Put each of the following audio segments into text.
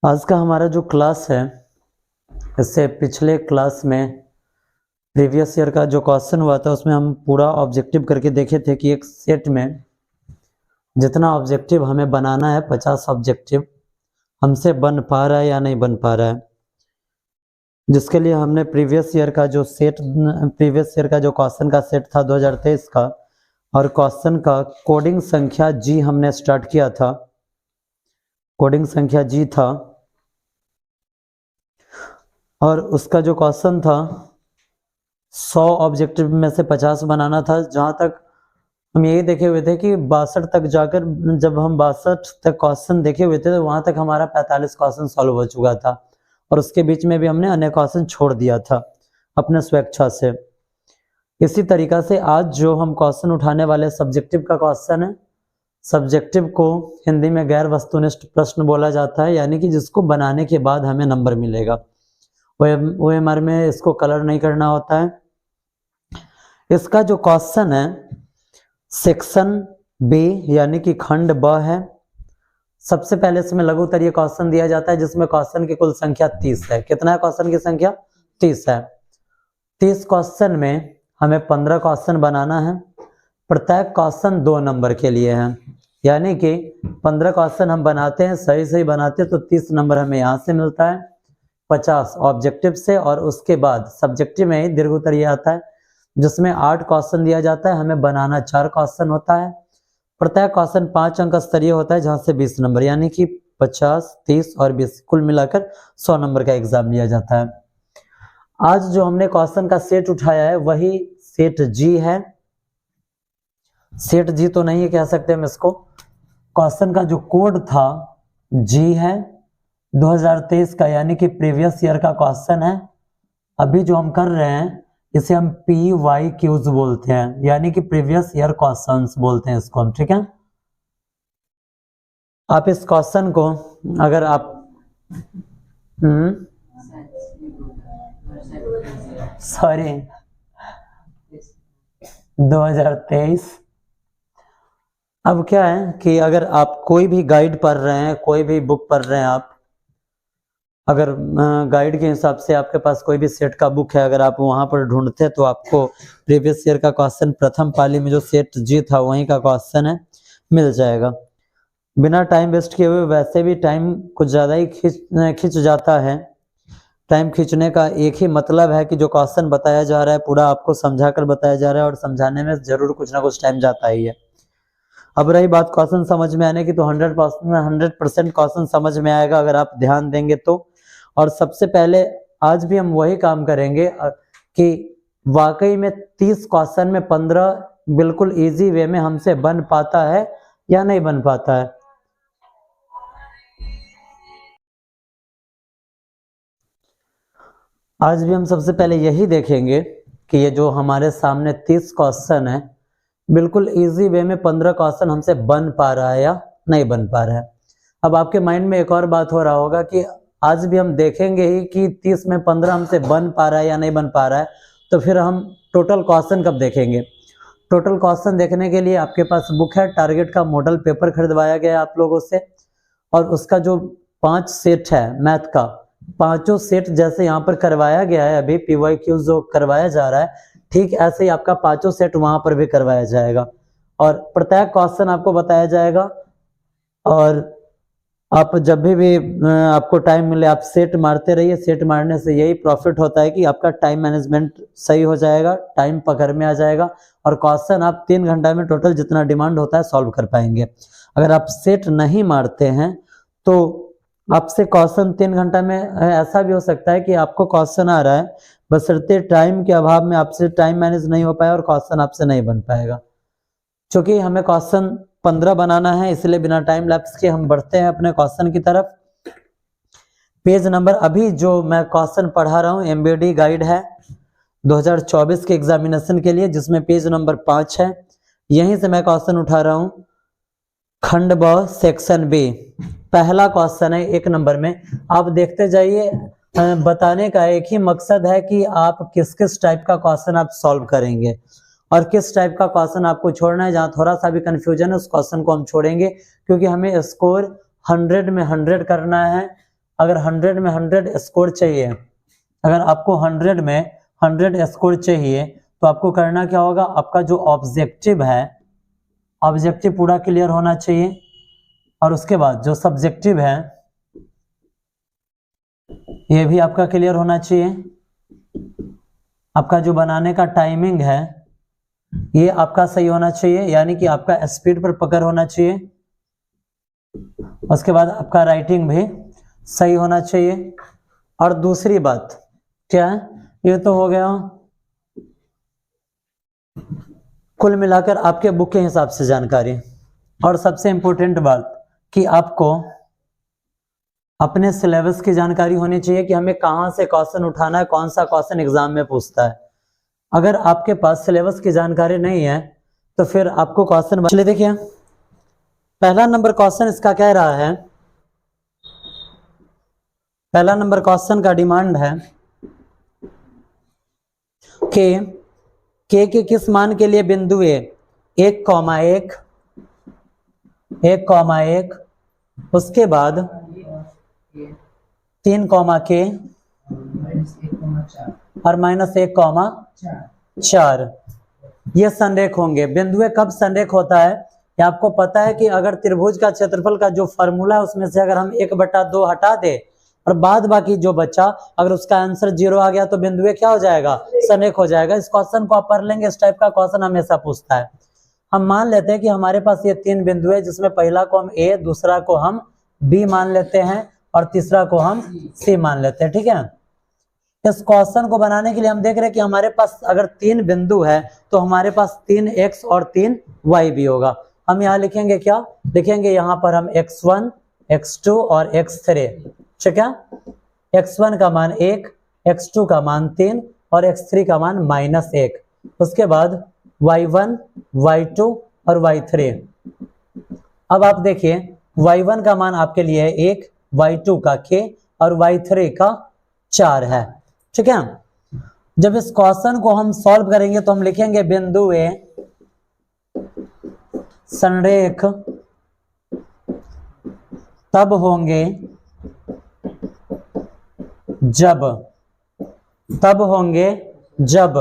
आज का हमारा जो क्लास है, इससे पिछले क्लास में प्रीवियस ईयर का जो क्वेश्चन हुआ था उसमें हम पूरा ऑब्जेक्टिव करके देखे थे कि एक सेट में जितना ऑब्जेक्टिव हमें बनाना है 50 ऑब्जेक्टिव हमसे बन पा रहा है या नहीं बन पा रहा है, जिसके लिए हमने प्रीवियस ईयर का जो क्वेश्चन का सेट था 2023 का, और क्वेश्चन का कोडिंग संख्या जी हमने स्टार्ट किया था। कोडिंग संख्या जी था और उसका जो क्वेश्चन था 100 ऑब्जेक्टिव में से 50 बनाना था। जहां तक हम यही देखे हुए थे कि 62 तक जाकर, जब हम 62 तक क्वेश्चन देखे हुए थे तो वहां तक हमारा 45 क्वेश्चन सॉल्व हो चुका था और उसके बीच में भी हमने अन्य क्वेश्चन छोड़ दिया था अपने स्वेच्छा से। इसी तरीका से आज जो हम क्वेश्चन उठाने वाले सब्जेक्टिव का क्वेश्चन है। सब्जेक्टिव को हिंदी में गैर वस्तुनिष्ठ प्रश्न बोला जाता है, यानी कि जिसको बनाने के बाद हमें नंबर मिलेगा। OMR में इसको कलर नहीं करना होता है। इसका जो क्वेश्चन है सेक्शन बी यानी कि खंड ब है। सबसे पहले इसमें लघु उत्तरीय क्वेश्चन दिया जाता है जिसमें क्वेश्चन की कुल संख्या 30 है। कितना है क्वेश्चन की संख्या? 30 है। 30 क्वेश्चन में हमें 15 क्वेश्चन बनाना है। प्रत्येक क्वेश्चन 2 नंबर के लिए है, यानी कि 15 क्वेश्चन हम बनाते हैं, सही बनाते हैं तो 30 नंबर हमें यहाँ से मिलता है 50 ऑब्जेक्टिव से। और उसके बाद सब्जेक्टिव में ही दीर्घ उत्तरीय आता है जिसमें 8 क्वेश्चन दिया जाता है, हमें बनाना 4 क्वेश्चन होता है। प्रत्येक क्वेश्चन 5 अंक स्तरीय होता है जहां से 20 नंबर, यानी कि 50, 30 और 20 कुल मिलाकर 100 नंबर का एग्जाम लिया जाता है। आज जो हमने क्वेश्चन का सेट उठाया है वही सेट जी है। सेट जी तो नहीं है कह सकते हम इसको। क्वेश्चन का जो कोड था जी है 2023 का, यानी कि प्रीवियस ईयर का क्वेश्चन है। अभी जो हम कर रहे हैं इसे हम PYQs बोलते हैं, यानी कि प्रीवियस ईयर क्वेश्चंस बोलते हैं इसको हम, ठीक है। आप इस क्वेश्चन को अगर आप सॉरी 2023। अब क्या है कि अगर आप कोई भी गाइड पढ़ रहे हैं, कोई भी बुक पढ़ रहे हैं, आप अगर गाइड के हिसाब से आपके पास कोई भी सेट का बुक है, अगर आप वहां पर ढूंढते हैं तो आपको प्रीवियस ईयर का क्वेश्चन प्रथम पाली में जो सेट जी था वहीं का क्वेश्चन है, मिल जाएगा। बिना टाइम वेस्ट किए हुए, वैसे भी टाइम कुछ ज़्यादा ही खिंच जाता है। टाइम खींचने का एक ही मतलब है कि जो क्वेश्चन बताया जा रहा है पूरा आपको समझा कर बताया जा रहा है, और समझाने में जरूर कुछ ना कुछ टाइम जाता ही है। अब रही बात क्वेश्चन समझ में आने की, तो 100% क्वेश्चन समझ में आएगा अगर आप ध्यान देंगे तो। और सबसे पहले आज भी हम वही काम करेंगे कि वाकई में 30 क्वेश्चन में 15 बिल्कुल इजी वे में हमसे बन पाता है या नहीं बन पाता है। आज भी हम सबसे पहले यही देखेंगे कि ये जो हमारे सामने 30 क्वेश्चन है, बिल्कुल इजी वे में 15 क्वेश्चन हमसे बन पा रहा है या नहीं बन पा रहा है। अब आपके माइंड में एक और बात हो रहा होगा कि आज भी हम देखेंगे ही कि 30 में 15 हमसे बन पा रहा है या नहीं बन पा रहा है, तो फिर हम टोटल क्वेश्चन कब देखेंगे? टोटल क्वेश्चन देखने के लिए आपके पास बुक है, टारगेट का मॉडल पेपर खरीदवाया गया आप लोगों से, और उसका जो 5 सेट है मैथ का, पांचों सेट जैसे यहाँ पर करवाया गया है, अभी PYQ जो करवाया जा रहा है, ठीक ऐसे ही आपका 5 सेट वहां पर भी करवाया जाएगा और प्रत्येक क्वेश्चन आपको बताया जाएगा। और आप जब भी आपको टाइम मिले आप सेट मारते रहिए। सेट मारने से यही प्रॉफिट होता है कि आपका टाइम मैनेजमेंट सही हो जाएगा, टाइम पकड़ में आ जाएगा और क्वेश्चन आप 3 घंटा में टोटल जितना डिमांड होता है सॉल्व कर पाएंगे। अगर आप सेट नहीं मारते हैं तो आपसे क्वेश्चन 3 घंटा में, ऐसा भी हो सकता है कि आपको क्वेश्चन आ रहा है बशर्ते टाइम के अभाव में आपसे टाइम मैनेज नहीं हो पाया और क्वेश्चन आपसे नहीं बन पाएगा। क्योंकि हमें क्वेश्चन 15 बनाना है, इसलिए बिना टाइम लैप्स के हम बढ़ते हैं अपने क्वेश्चन की तरफ। पेज नंबर, अभी जो मैं क्वेश्चन पढ़ा रहा हूँ MBD गाइड है 2024 के एग्जामिनेशन के लिए, जिसमें पेज नंबर 5 है। यहीं से मैं क्वेश्चन उठा रहा हूँ। खंड ब सेक्शन बी, पहला क्वेश्चन है 1 नंबर में। आप देखते जाइए, बताने का एक ही मकसद है कि आप किस किस टाइप का क्वेश्चन आप सॉल्व करेंगे और किस टाइप का क्वेश्चन आपको छोड़ना है। जहां थोड़ा सा भी कंफ्यूजन है उस क्वेश्चन को हम छोड़ेंगे, क्योंकि हमें स्कोर 100 में 100 करना है। अगर 100 में 100 स्कोर चाहिए, अगर आपको 100 में 100 स्कोर चाहिए तो आपको करना क्या होगा, आपका जो ऑब्जेक्टिव है, ऑब्जेक्टिव पूरा क्लियर होना चाहिए, और उसके बाद जो सब्जेक्टिव है ये भी आपका क्लियर होना चाहिए। आपका जो बनाने का टाइमिंग है ये आपका सही होना चाहिए, यानी कि आपका स्पीड पर पकड़ होना चाहिए। उसके बाद आपका राइटिंग भी सही होना चाहिए। और दूसरी बात क्या है, ये तो हो गया कुल मिलाकर आपके बुक के हिसाब से जानकारी। और सबसे इंपॉर्टेंट बात कि आपको अपने सिलेबस की जानकारी होनी चाहिए कि हमें कहां से क्वेश्चन उठाना है, कौन सा क्वेश्चन एग्जाम में पूछता है। अगर आपके पास सिलेबस की जानकारी नहीं है तो फिर आपको क्वेश्चन, चलिए देखिए पहला नंबर क्वेश्चन इसका कह रहा है, पहला नंबर क्वेश्चन का डिमांड है कि के किस मान के लिए बिंदु ए 1,1 1,1 उसके बाद 3, के और -1,4 ये संरेख होंगे। बिंदु ए कब संरेख होता है, ये आपको पता है कि अगर त्रिभुज का क्षेत्रफल का जो फॉर्मूला है उसमें से अगर हम 1/2 हटा दे और बाद बाकी जो बचा, अगर उसका आंसर 0 आ गया तो बिंदु ए क्या हो जाएगा, संरेख हो जाएगा। इस क्वेश्चन को आप पढ़ लेंगे, इस टाइप का क्वेश्चन हमेशा पूछता है। हम मान लेते हैं कि हमारे पास ये 3 बिंदु है, जिसमें पहला को हम ए, दूसरा को हम बी मान लेते हैं और तीसरा को हम सी मान लेते हैं, ठीक है। इस क्वेश्चन को बनाने के लिए हम देख रहे हैं कि हमारे पास अगर 3 बिंदु है तो हमारे पास 3x और 3y भी होगा। हम यहाँ लिखेंगे क्या, लिखेंगे यहाँ पर हम x1, x2 और x3, ठीक है। x1 का मान 1, x2 का मान 3 और x3 का मान -1। उसके बाद y1, y2 और y3। अब आप देखिए y1 का मान आपके लिए है 1, y2 का k और y3 का 4 है, ठीक है। जब इस क्वेश्चन को हम सॉल्व करेंगे तो हम लिखेंगे बिंदु ए संरेख तब होंगे जब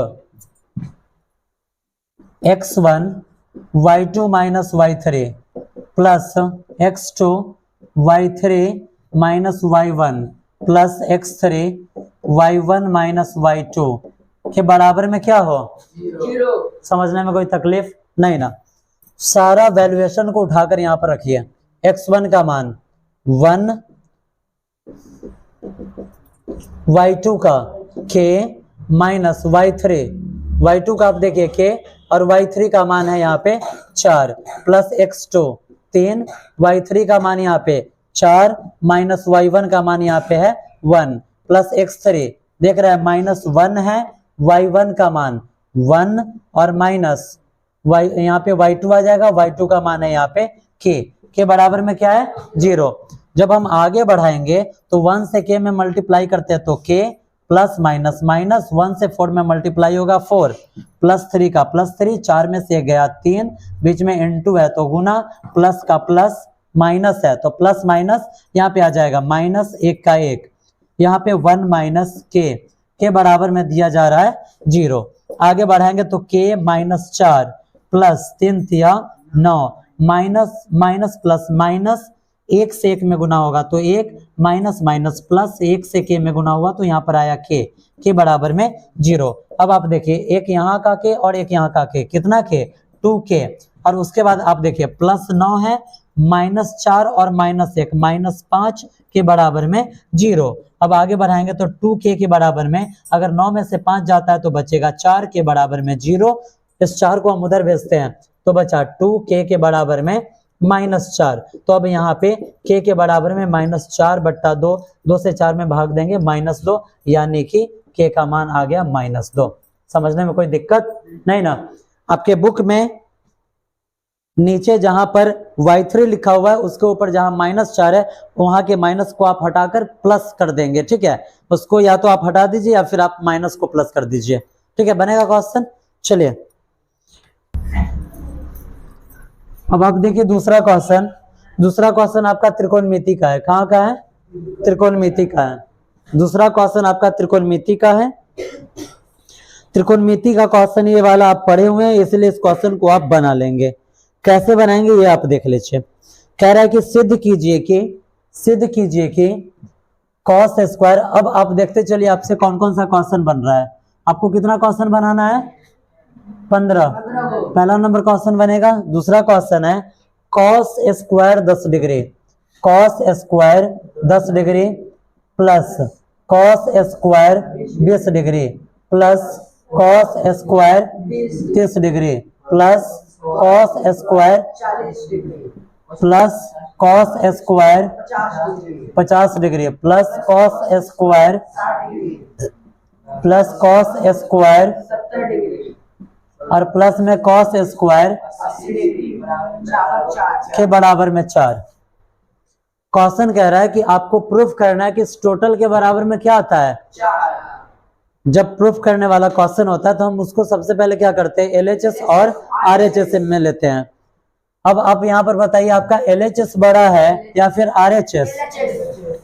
x1 y2 - y3 plus x2 y3 - y1 plus x3 y1 - y2 के बराबर में क्या हो, 0। समझने में कोई तकलीफ नहीं ना। सारा वैल्यूएशन को उठाकर यहाँ पर रखिए। x1 का मान 1, y2 का k माइनस y2 का आप देखिए k और y3 का मान है यहाँ पे 4 प्लस x2 3, y3 का मान यहाँ पे 4 माइनस y1 का मान यहाँ पे है 1 प्लस x3 देख रहे हैं -1 है, y1 का मान 1 और माइनस y यहाँ पे y2 आ जाएगा, y2 का मान है यहाँ पे k के बराबर में क्या है 0। जब हम आगे बढ़ाएंगे तो 1 से k में मल्टीप्लाई करते हैं तो k प्लस माइनस 1 से 4 में मल्टीप्लाई होगा 4 प्लस 3 का +3, 4 में से गया 3, बीच में इनटू है तो गुना, प्लस का प्लस माइनस है तो प्लस माइनस यहाँ पे आ जाएगा -1 का 1, यहाँ पे 1 माइनस के बराबर में दिया जा रहा है 0। आगे बढ़ाएंगे तो k -4 प्लस 3 तिया 9 माइनस माइनस प्लस माइनस 1 से 1 में गुना होगा तो 1 माइनस माइनस प्लस 1 से k में गुना हुआ तो यहाँ पर आया k बराबर में 0। अब आप देखिए एक यहाँ का k और एक यहाँ का k, कितना k 2k, और उसके बाद आप देखिए +9 है, -4 और -1 -5 के बराबर में 0। अब आगे बढ़ाएंगे तो 2k के बराबर में अगर 9 में से 5 जाता है तो बचेगा 4 के बराबर में 0। इस 4 को हम उधर भेजते हैं तो बचा 2k के बराबर में -4। तो अब यहाँ पे k के बराबर में -4/2, 2 से 4 में भाग देंगे -2, यानी कि k का मान आ गया -2। समझने में कोई दिक्कत नहीं ना। आपके बुक में नीचे जहां पर y3 लिखा हुआ है उसके ऊपर जहां -4 है वहां के माइनस को आप हटाकर प्लस कर देंगे, ठीक है। उसको या तो आप हटा दीजिए या फिर आप माइनस को प्लस कर दीजिए, ठीक है, बनेगा क्वेश्चन। चलिए अब आप देखिए दूसरा क्वेश्चन आपका त्रिकोणमिति का है। कहाँ का है, त्रिकोणमिति का है। दूसरा क्वेश्चन आपका त्रिकोणमिति का है। त्रिकोणमिति का क्वेश्चन ये वाला आप पढ़े हुए हैं, इसलिए इस क्वेश्चन को आप बना लेंगे। कैसे बनाएंगे ये आप देख लीजिए। कह रहा है कि सिद्ध कीजिए कि कॉस स्क्वायर। अब आप देखते चलिए आपसे कौन कौन सा क्वेश्चन बन रहा है। आपको कितना क्वेश्चन बनाना है? 15। पहला नंबर क्वेश्चन बनेगा। दूसरा क्वेश्चन है cos square 10 degree, cos square 10 degree plus cos square 20 degree plus cos square 30 degree plus cos square 40 degree plus cos square 50 degree plus cos square 70 degree और प्लस में cos square के बराबर में 4। Question कह रहा है कि आपको प्रूफ करना है कि इस टोटल के बराबर में क्या आता है? 4। जब प्रूफ करने वाला क्वेश्चन होता है तो हम उसको सबसे पहले क्या करते हैं? LHS और RHS में लेते हैं। अब आप यहाँ पर बताइए आपका LHS बड़ा है या फिर RHS?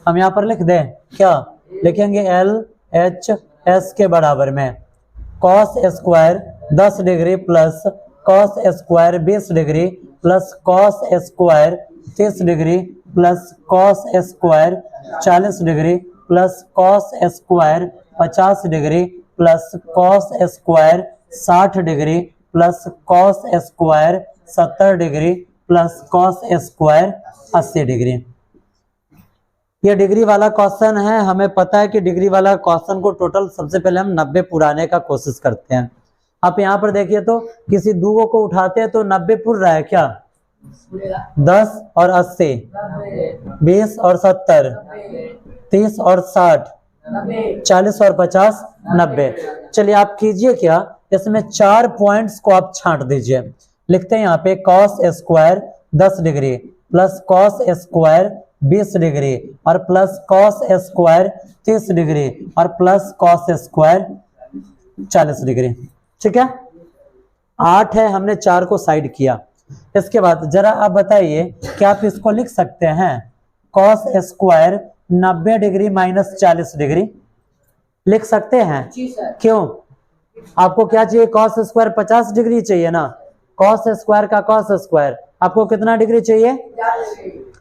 हम यहाँ पर लिख दें, क्या लिखेंगे? LHS के बराबर में cos square 10 degree plus cos square 20 degree plus cos square 30 degree plus cos square 40 degree plus cos square 50 degree plus cos square 60 degree plus cos square 70 degree plus cos square 80 degree. ये degree वाला question है। हमें पता है कि degree वाला question को total सबसे पहले हम 90 पुराने का कोशिश करते हैं। आप यहाँ पर देखिए तो किसी दो को उठाते हैं तो 90 पुर रहा है क्या? 10 और 80, 20 और 70, 30 और 60, 40 और 50, 90। चलिए आप कीजिए क्या, इसमें 4 पॉइंट्स को आप छांट दीजिए। लिखते हैं यहाँ पे cos square 10 degree plus cos square 20 degree और प्लस कॉस स्क्वायर 30 डिग्री और प्लस कॉस स्क्वायर 40 डिग्री। ठीक है, 8 है, हमने 4 को साइड किया। इसके बाद जरा आप बताइए क्या आप इसको लिख सकते हैं? Cos square 90 degree minus 40 degree लिख सकते हैं? क्यों? आपको क्या चाहिए? कॉस स्क्वायर 50 डिग्री चाहिए ना। कॉस स्क्वायर का कॉस स्क्वायर आपको कितना डिग्री चाहिए?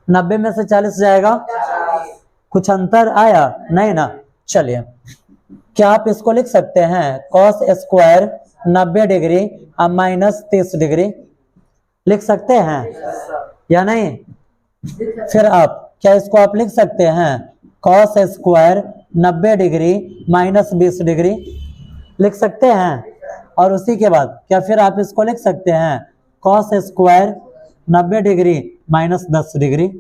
90 में से 40 जाएगा, कुछ अंतर आया नहीं ना। चलिए क्या आप इसको लिख सकते हैं? कॉस स्क्वायर 90 डिग्री और माइनस 30 डिग्री लिख सकते हैं या नहीं? फिर आप क्या इसको आप लिख सकते हैं? Cos square 90 degree minus 20 degree लिख सकते हैं। और उसी के बाद क्या फिर आप इसको लिख सकते हैं? Cos square 90 degree minus 10 degree.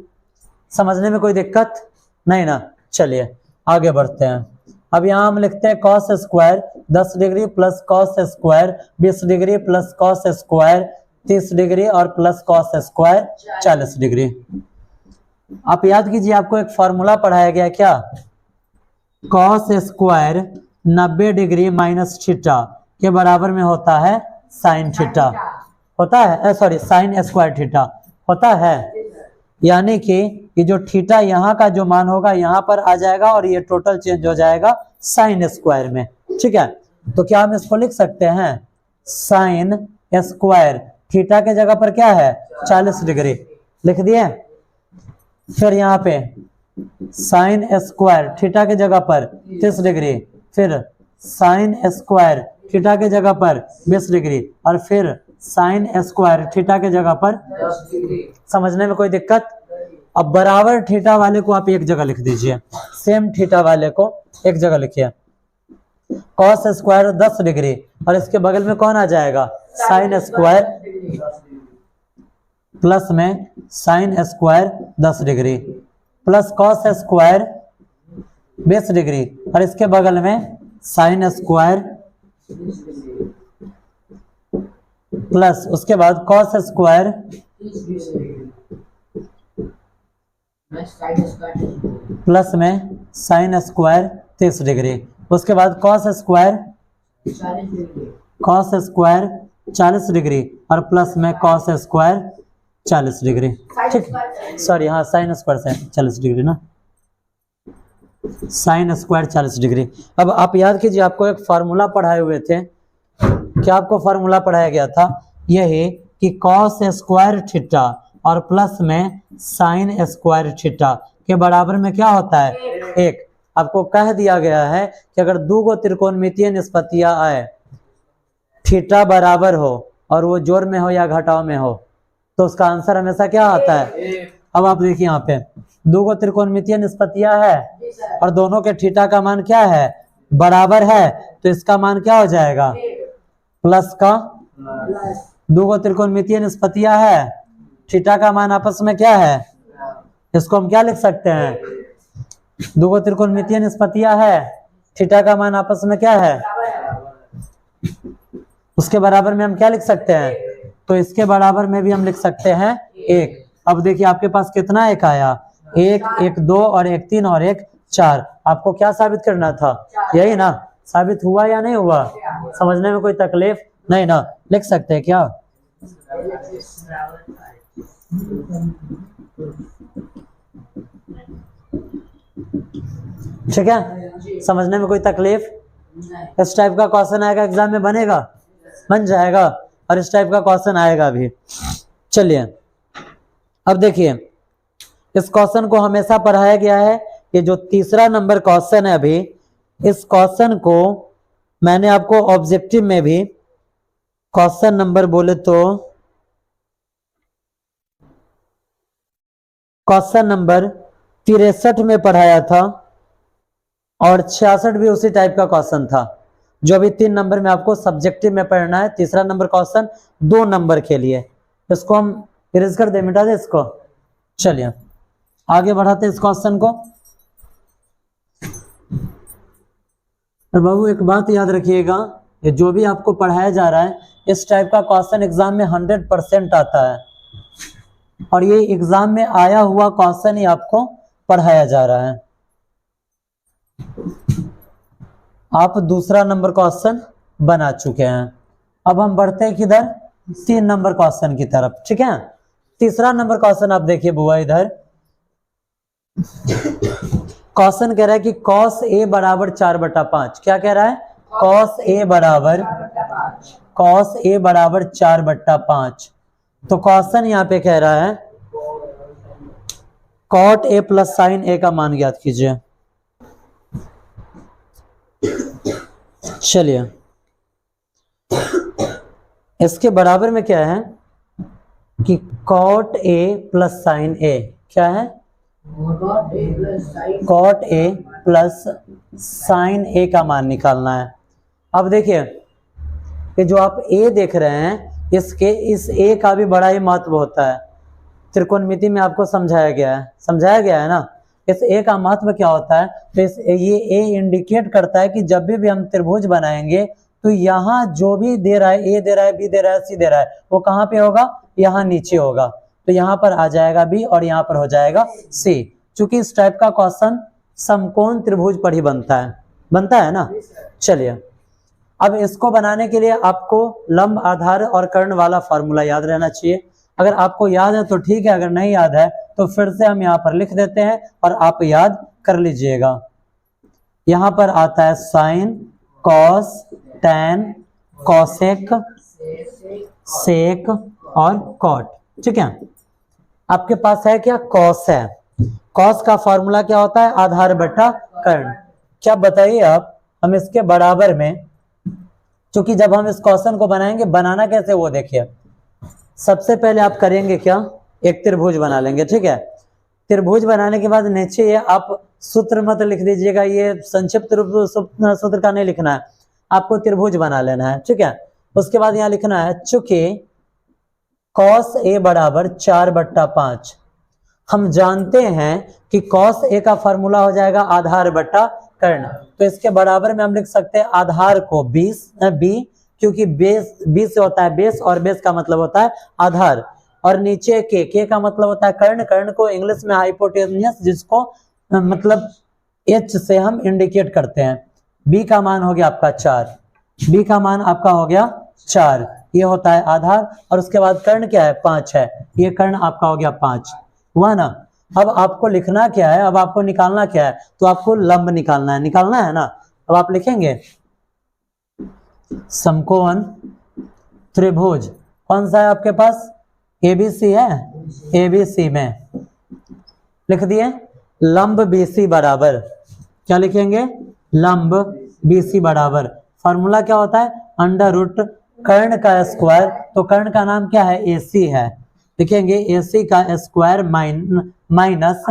समझने में कोई दिक्कत नहीं ना। चलिए आगे बढ़ते हैं। अब यहाँ हम लिखते हैं cos square 10 degree plus cos square 20 degree plus cos square 30 degree और प्लस कॉस स्क्वायर 40 डिग्री। आप याद कीजिए, आपको एक फॉर्मूला पढ़ाया गया क्या? Cos square 90 degree minus theta के बराबर में होता है साइन थीटा, होता है, सॉरी साइन स्क्वायर थीटा होता है। यानी कि ये जो थीटा यहाँ का जो मान होगा यहाँ पर आ जाएगा और ये टोटल चेंज हो जाएगा साइन स्क्वायर में। ठीक है, तो क्या हम इसको लिख सकते हैं? साइन स्क्वायर थीटा के जगह पर क्या है? 40 डिग्री लिख दिए। फिर यहाँ पे साइन स्क्वायर थीटा के जगह पर 30 डिग्री, फिर साइन स्क्वायर थीटा के जगह पर 20 डिग्री और फिर साइन स्क्वायर थीटा के जगह पर 10 डिग्री। समझने में कोई दिक्कत? अब बराबर थीटा वाले को आप एक जगह लिख दीजिए, सेम थीटा वाले को एक जगह लिखिए। कॉस स्क्वायर 10 डिग्री और इसके बगल में कौन आ जाएगा? साइन स्क्वायर प्लस में sine square 10 degree plus cos square 20 degree और इसके बगल में साइन स्क्वायर प्लस उसके बाद कॉस स्क्वायर प्लस में साइन स्क्वायर 30 डिग्री। उसके बाद कॉस स्क्वायर 40 डिग्री और प्लस में कॉस स्क्वायर 40 डिग्री। ठीक, सॉरी हाँ साइन स्क्वायर 40 डिग्री ना। Sine square 40 degree. अब आप याद कीजिए, आपको एक फार्मूला पढ़ाए हुए थे। क्या आपको फार्मूला पढ़ाया गया था? यही कि कॉस स्क्वायर थीटा और प्लस में साइन स्क्वायर थीटा के बराबर में क्या होता है? एक। आपको कह दिया गया है कि अगर दो गो त्रिकोणमितीय निष्पत्तियां आए, थीटा बराबर हो और वो जोड़ में हो या घटाव में हो, तो उसका आंसर हमेशा क्या आता है? अब आप देखिए, यहाँ पे दो गो त्रिकोणमितीय निष्पत्तियां है और दोनों के थीटा का मान क्या है? बराबर है, तो इसका मान क्या हो जाएगा? प्लस का। दो गो त्रिकोणमितीय निष्पत्तियां है, थीटा का मान आपस में क्या है? इसको हम क्या लिख सकते हैं? दो गो त्रिकोणमितीय निष्पत्तियां है, थीटा का मान आपस में क्या है? उसके बराबर में हम क्या लिख सकते हैं? तो इसके बराबर में भी हम लिख सकते हैं 1। अब देखिए आपके पास कितना एक आया? 1, 1 2 और 1 3 और 1 4। आपको क्या साबित करना था? यही ना? साबित हुआ या नहीं हुआ? समझने में कोई तकलीफ नहीं ना? लिख सकते हैं क्या? ठीक है, समझने में कोई तकलीफ? इस टाइप का क्वेश्चन आएगा एग्जाम में, बनेगा? बन जाएगा। और इस टाइप का क्वेश्चन आएगा भी। चलिए अब देखिए, इस क्वेश्चन को हमेशा पढ़ाया गया है। ये जो तीसरा नंबर क्वेश्चन है, अभी इस क्वेश्चन को मैंने आपको ऑब्जेक्टिव में भी क्वेश्चन नंबर बोले तो क्वेश्चन नंबर 63 में पढ़ाया था और 66 भी उसी टाइप का क्वेश्चन था। जो अभी 3 नंबर में आपको सब्जेक्टिव में पढ़ना है, तीसरा नंबर क्वेश्चन 2 नंबर के लिए। इसको हम इरेज कर दे, मिटा दे इसको। चलिए आगे बढ़ाते हैं इस क्वेश्चन को। और बाबू एक बात याद रखिएगा, ये जो भी आपको पढ़ाया जा रहा है, इस टाइप का क्वेश्चन एग्जाम में 100% आता है और ये एग्जाम में आया हुआ क्वेश्चन ही आपको पढ़ाया जा रहा है। आप दूसरा नंबर क्वेश्चन बना चुके हैं। अब हम बढ़ते हैं किधर? 3 नंबर क्वेश्चन की तरफ। ठीक है, तीसरा नंबर क्वेश्चन आप देखिए बुआ, इधर क्वेश्चन कह रहा है कि cos a बराबर 4/5। क्या कह रहा है? cos a बराबर 4/5। तो क्वेश्चन यहाँ पे कह रहा है cot a plus sign a का मान ज्ञात कीजिए। चलिए इसके बराबर में क्या है कि cot a plus sign a। क्या है? cot a plus sign a का मान निकालना है। अब देखिए, ये जो आप a देख रहे हैं, इसके इस a का भी बड़ा ही महत्व होता है। त्रिकोणमिति में आपको समझाया गया है ना। इस a का महत्व क्या होता है? तो ये a इंडिकेट करता है कि जब भी हम त्रिभुज बनाएंगे तो यहाँ जो भी दे रहा है, a दे रहा है, b दे रहा है, c दे रहा है, वो कहाँ पे होगा? यहाँ नीचे होगा। तो यहाँ पर आ जाएगा b और यहाँ पर हो जाएगा c। चूंकि इस टाइप का क्वेश्चन समकोण त्रिभुज पर ही बनता है ना। चलिए अब इसको बनाने के लिए आपको लंब, आधार और कर्ण वाला फॉर्मूला याद रहना चाहिए। अगर आपको याद है तो ठीक है, अगर नहीं याद है तो फिर से हम यहाँ पर लिख देते हैं और आप याद कर लीजिएगा। यहाँ पर आता है साइन, कॉस, टैन, कॉसेक, सेक और कॉट। ठीक है, आपके पास है क्या? कॉस है। कॉस का फॉर्मूला क्या होता है? आधार बटा कर्ण। क्या बताइए आप? हम इसके बराबर में, क्योंकि जब हम इस क्वेश्चन को बनाएंगे, बनाना कैसे वो देखिए। सबसे पहले आप करेंगे क्या? एक त्रिभुज बना लेंगे। ठीक है, त्रिभुज बनाने के बाद नीचे ये आप सूत्र मत लिख दीजिएगा, ये संक्षिप्त रूप सूत्र का नहीं लिखना है, आपको त्रिभुज बना लेना है। ठीक है, उसके बाद यहाँ लिखना है चूंकि cos a बराबर 4/5। हम जानते हैं कि cos a का फॉर्मूला हो जाएगा आधार बटा कर्ण। तो इसके बराबर में हम लिख सकते हैं आधार को 20 b, क्योंकि बेस 20 से होता है बेस और बेस का मतलब होता है आधार, और नीचे के का मतलब होता है कर्ण। कर्ण को इंग्लिश में हाइपोटेन्यूस, जिसको मतलब h से हम इंडिकेट करते हैं। b का मान हो गया आपका 4, b का मान आपका हो गया 4, ये होता है आधार। और उसके बाद कर्ण क्या है? 5 है, ये कर्ण आपका हो गया 5 हुआ ना। अब आपको लिखना क्या है, अब आपको निकालना क्या है, तो आपको लंब निकालना है ना। अब आप लिखेंगे समकोण त्रिभुज कौन सा है आपके पास, एबीसी है, एबीसी में लिख दिए लंब बीसी बराबर, क्या लिखेंगे, लंब बीसी बराबर, फॉर्मूला क्या होता है, अंडर रूट कर्ण का स्क्वायर, तो कर्ण का नाम क्या है, एसी है, लिखेंगे एसी का स्क्वायर माइनस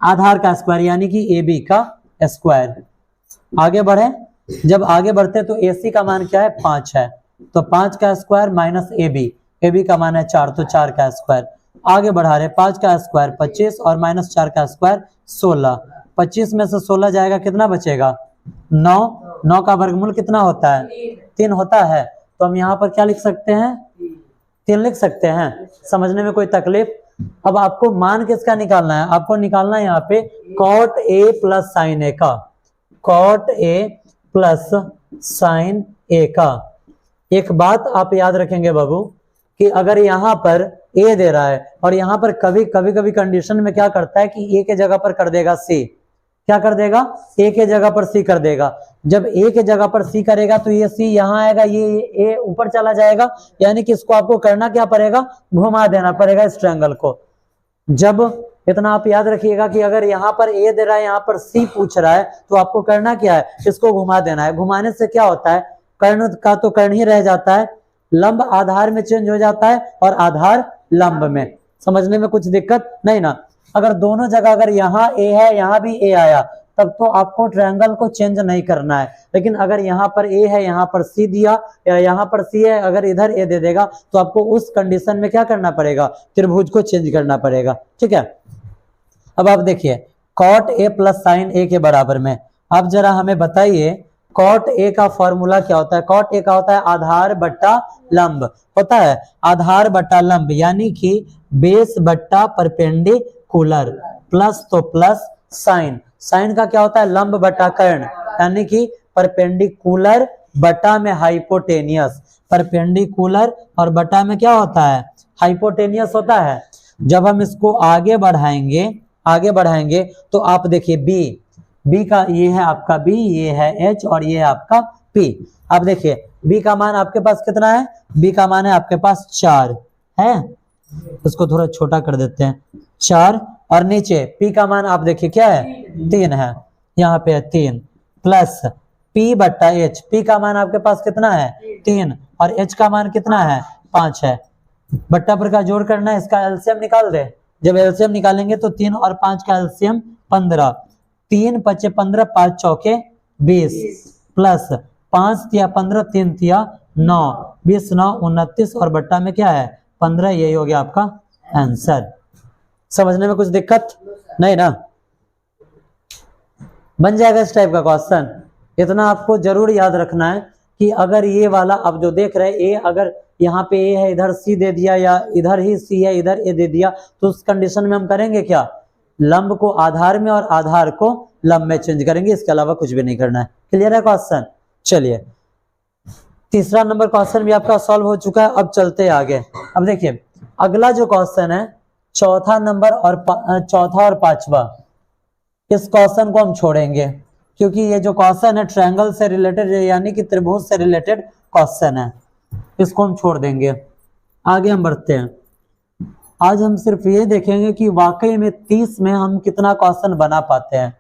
आधार का स्क्वायर यानी कि एबी का स्क्वायर। आगे बढ़े, जब आगे बढ़ते तो एसी का मान क्या है, 5 है, तो 5 का स्क्वायर माइनस एबी, एबी का मान है 4, तो 4 का स्क्वायर। आगे बढ़ा रहे, 5 का स्क्वायर 25 और माइनस 4 का स्क्वायर 16, 25 में से 16 जाएगा, कितना बचेगा 9, 9 का वर्गमूल कितना होता है, 3 होता है, तो हम यहाँ पर क्या लिख सकते हैं, 3 लिख सकते हैं, समझने में कोई तकलीफ। अब आपको मान किसका निकालना है, आपको निकालना है यहाँ पे कॉट ए प्लस साइन ए का, कॉट ए प्लस साइन ए का। एक बात आप याद रखेंगे बाबू कि अगर यहाँ पर ए दे रहा है और यहाँ पर कभी कंडीशन में क्या करता है कि ए के जगह पर कर देगा सी, क्या कर देगा, ए के जगह पर सी कर देगा। जब ए के जगह पर सी करेगा तो ये सी यहाँ आएगा, ये ए ऊपर चला जाएगा, यानी कि इसको आपको करना क्या पड़ेगा, घुमा देना पड़ेगा इस ट्रायंगल को। जब इतना आप याद रखिएगा कि अगर यहाँ पर ए दे रहा है, यहाँ पर सी पूछ रहा है, तो आपको करना क्या है, इसको घुमा देना है। घुमाने से क्या होता है, कर्ण का तो कर्ण ही रह जाता है, लंब आधार में चेंज हो जाता है और आधार लंब में। समझने में कुछ दिक्कत नहीं ना। अगर दोनों जगह अगर यहाँ ए है, यहाँ भी ए आया, तब तो आपको ट्रायंगल को चेंज नहीं करना है। लेकिन अगर यहाँ पर ए है, यहाँ पर सी दिया, या यहाँ पर सी है, अगर इधर ए दे देगा, तो आपको उस कंडीशन में क्या करना पड़ेगा, त्रिभुज को चेंज करना पड़ेगा। ठीक है, अब आप देखिए कॉट ए प्लस साइन ए के बराबर में, आप जरा हमें बताइए कॉट ए का फॉर्मूला क्या होता है। कॉट ए का होता है आधार बट्टा लंब, होता है आधार बट्टा लंब, यानी कि बेस बट्टा परपेंडिकुलर, प्लस तो प्लस साइन, साइन का क्या होता है, लंब बट्टा कर्ण, यानी कि परपेंडिकुलर बट्टा में हाइपोटेनियस, परपेंडिकुलर और बट्टा में क्या होता है, हाइपोटेनियस होता है। जब हम इसको आगे बढ़ाएंगे तो आप देखिए बी का ये है आपका बी, ये है एच और ये है आपका पी। आप देखिए बी का मान आपके पास कितना है, बी का मान है आपके पास 4 है, इसको थोड़ा छोटा कर देते हैं 4, और नीचे पी का मान आप देखिए क्या है 3 है, यहाँ पे है 3 प्लस पी बट्टा एच, पी का मान आपके पास कितना है 3 और एच का मान कितना है 5 है। बट्टा पर का जोड़ करना है, इसका एलसीएम निकाल दे। जब एलसीएम निकालेंगे तो 3 और 5 का एलसीएम 15, 3 पचे 15, 5 चौके 20 प्लस 5 तिया 15, 3 तिया 9, 20 9 29 और बट्टा में क्या है 15, यही हो गया आपका आंसर। समझने में कुछ दिक्कत नहीं ना, बन जाएगा इस टाइप का क्वेश्चन। इतना आपको जरूर याद रखना है कि अगर ये वाला आप जो देख रहे हैं ए, अगर यहाँ पे ए है, इधर सी दे दिया, या इधर ही सी है, इधर ए दे दिया, तो उस कंडीशन में हम करेंगे क्या, लंब को आधार में और आधार को लंब में चेंज करेंगे, इसके अलावा कुछ भी नहीं करना है। क्लियर है क्वेश्चन। चलिए तीसरा नंबर क्वेश्चन भी आपका सॉल्व हो चुका है। अब चलते आगे। अब देखिए अगला जो क्वेश्चन है चौथा और पांचवा, इस क्वेश्चन को हम छोड़ेंगे क्योंकि ये जो क्वेश्चन है ट्रायंगल से रिलेटेड यानी कि त्रिभुज से रिलेटेड क्वेश्चन है, इसको हम छोड़ देंगे। आगे हम बढ़ते हैं। आज हम सिर्फ ये देखेंगे कि वाकई में 30 में हम कितना क्वेश्चन बना पाते हैं।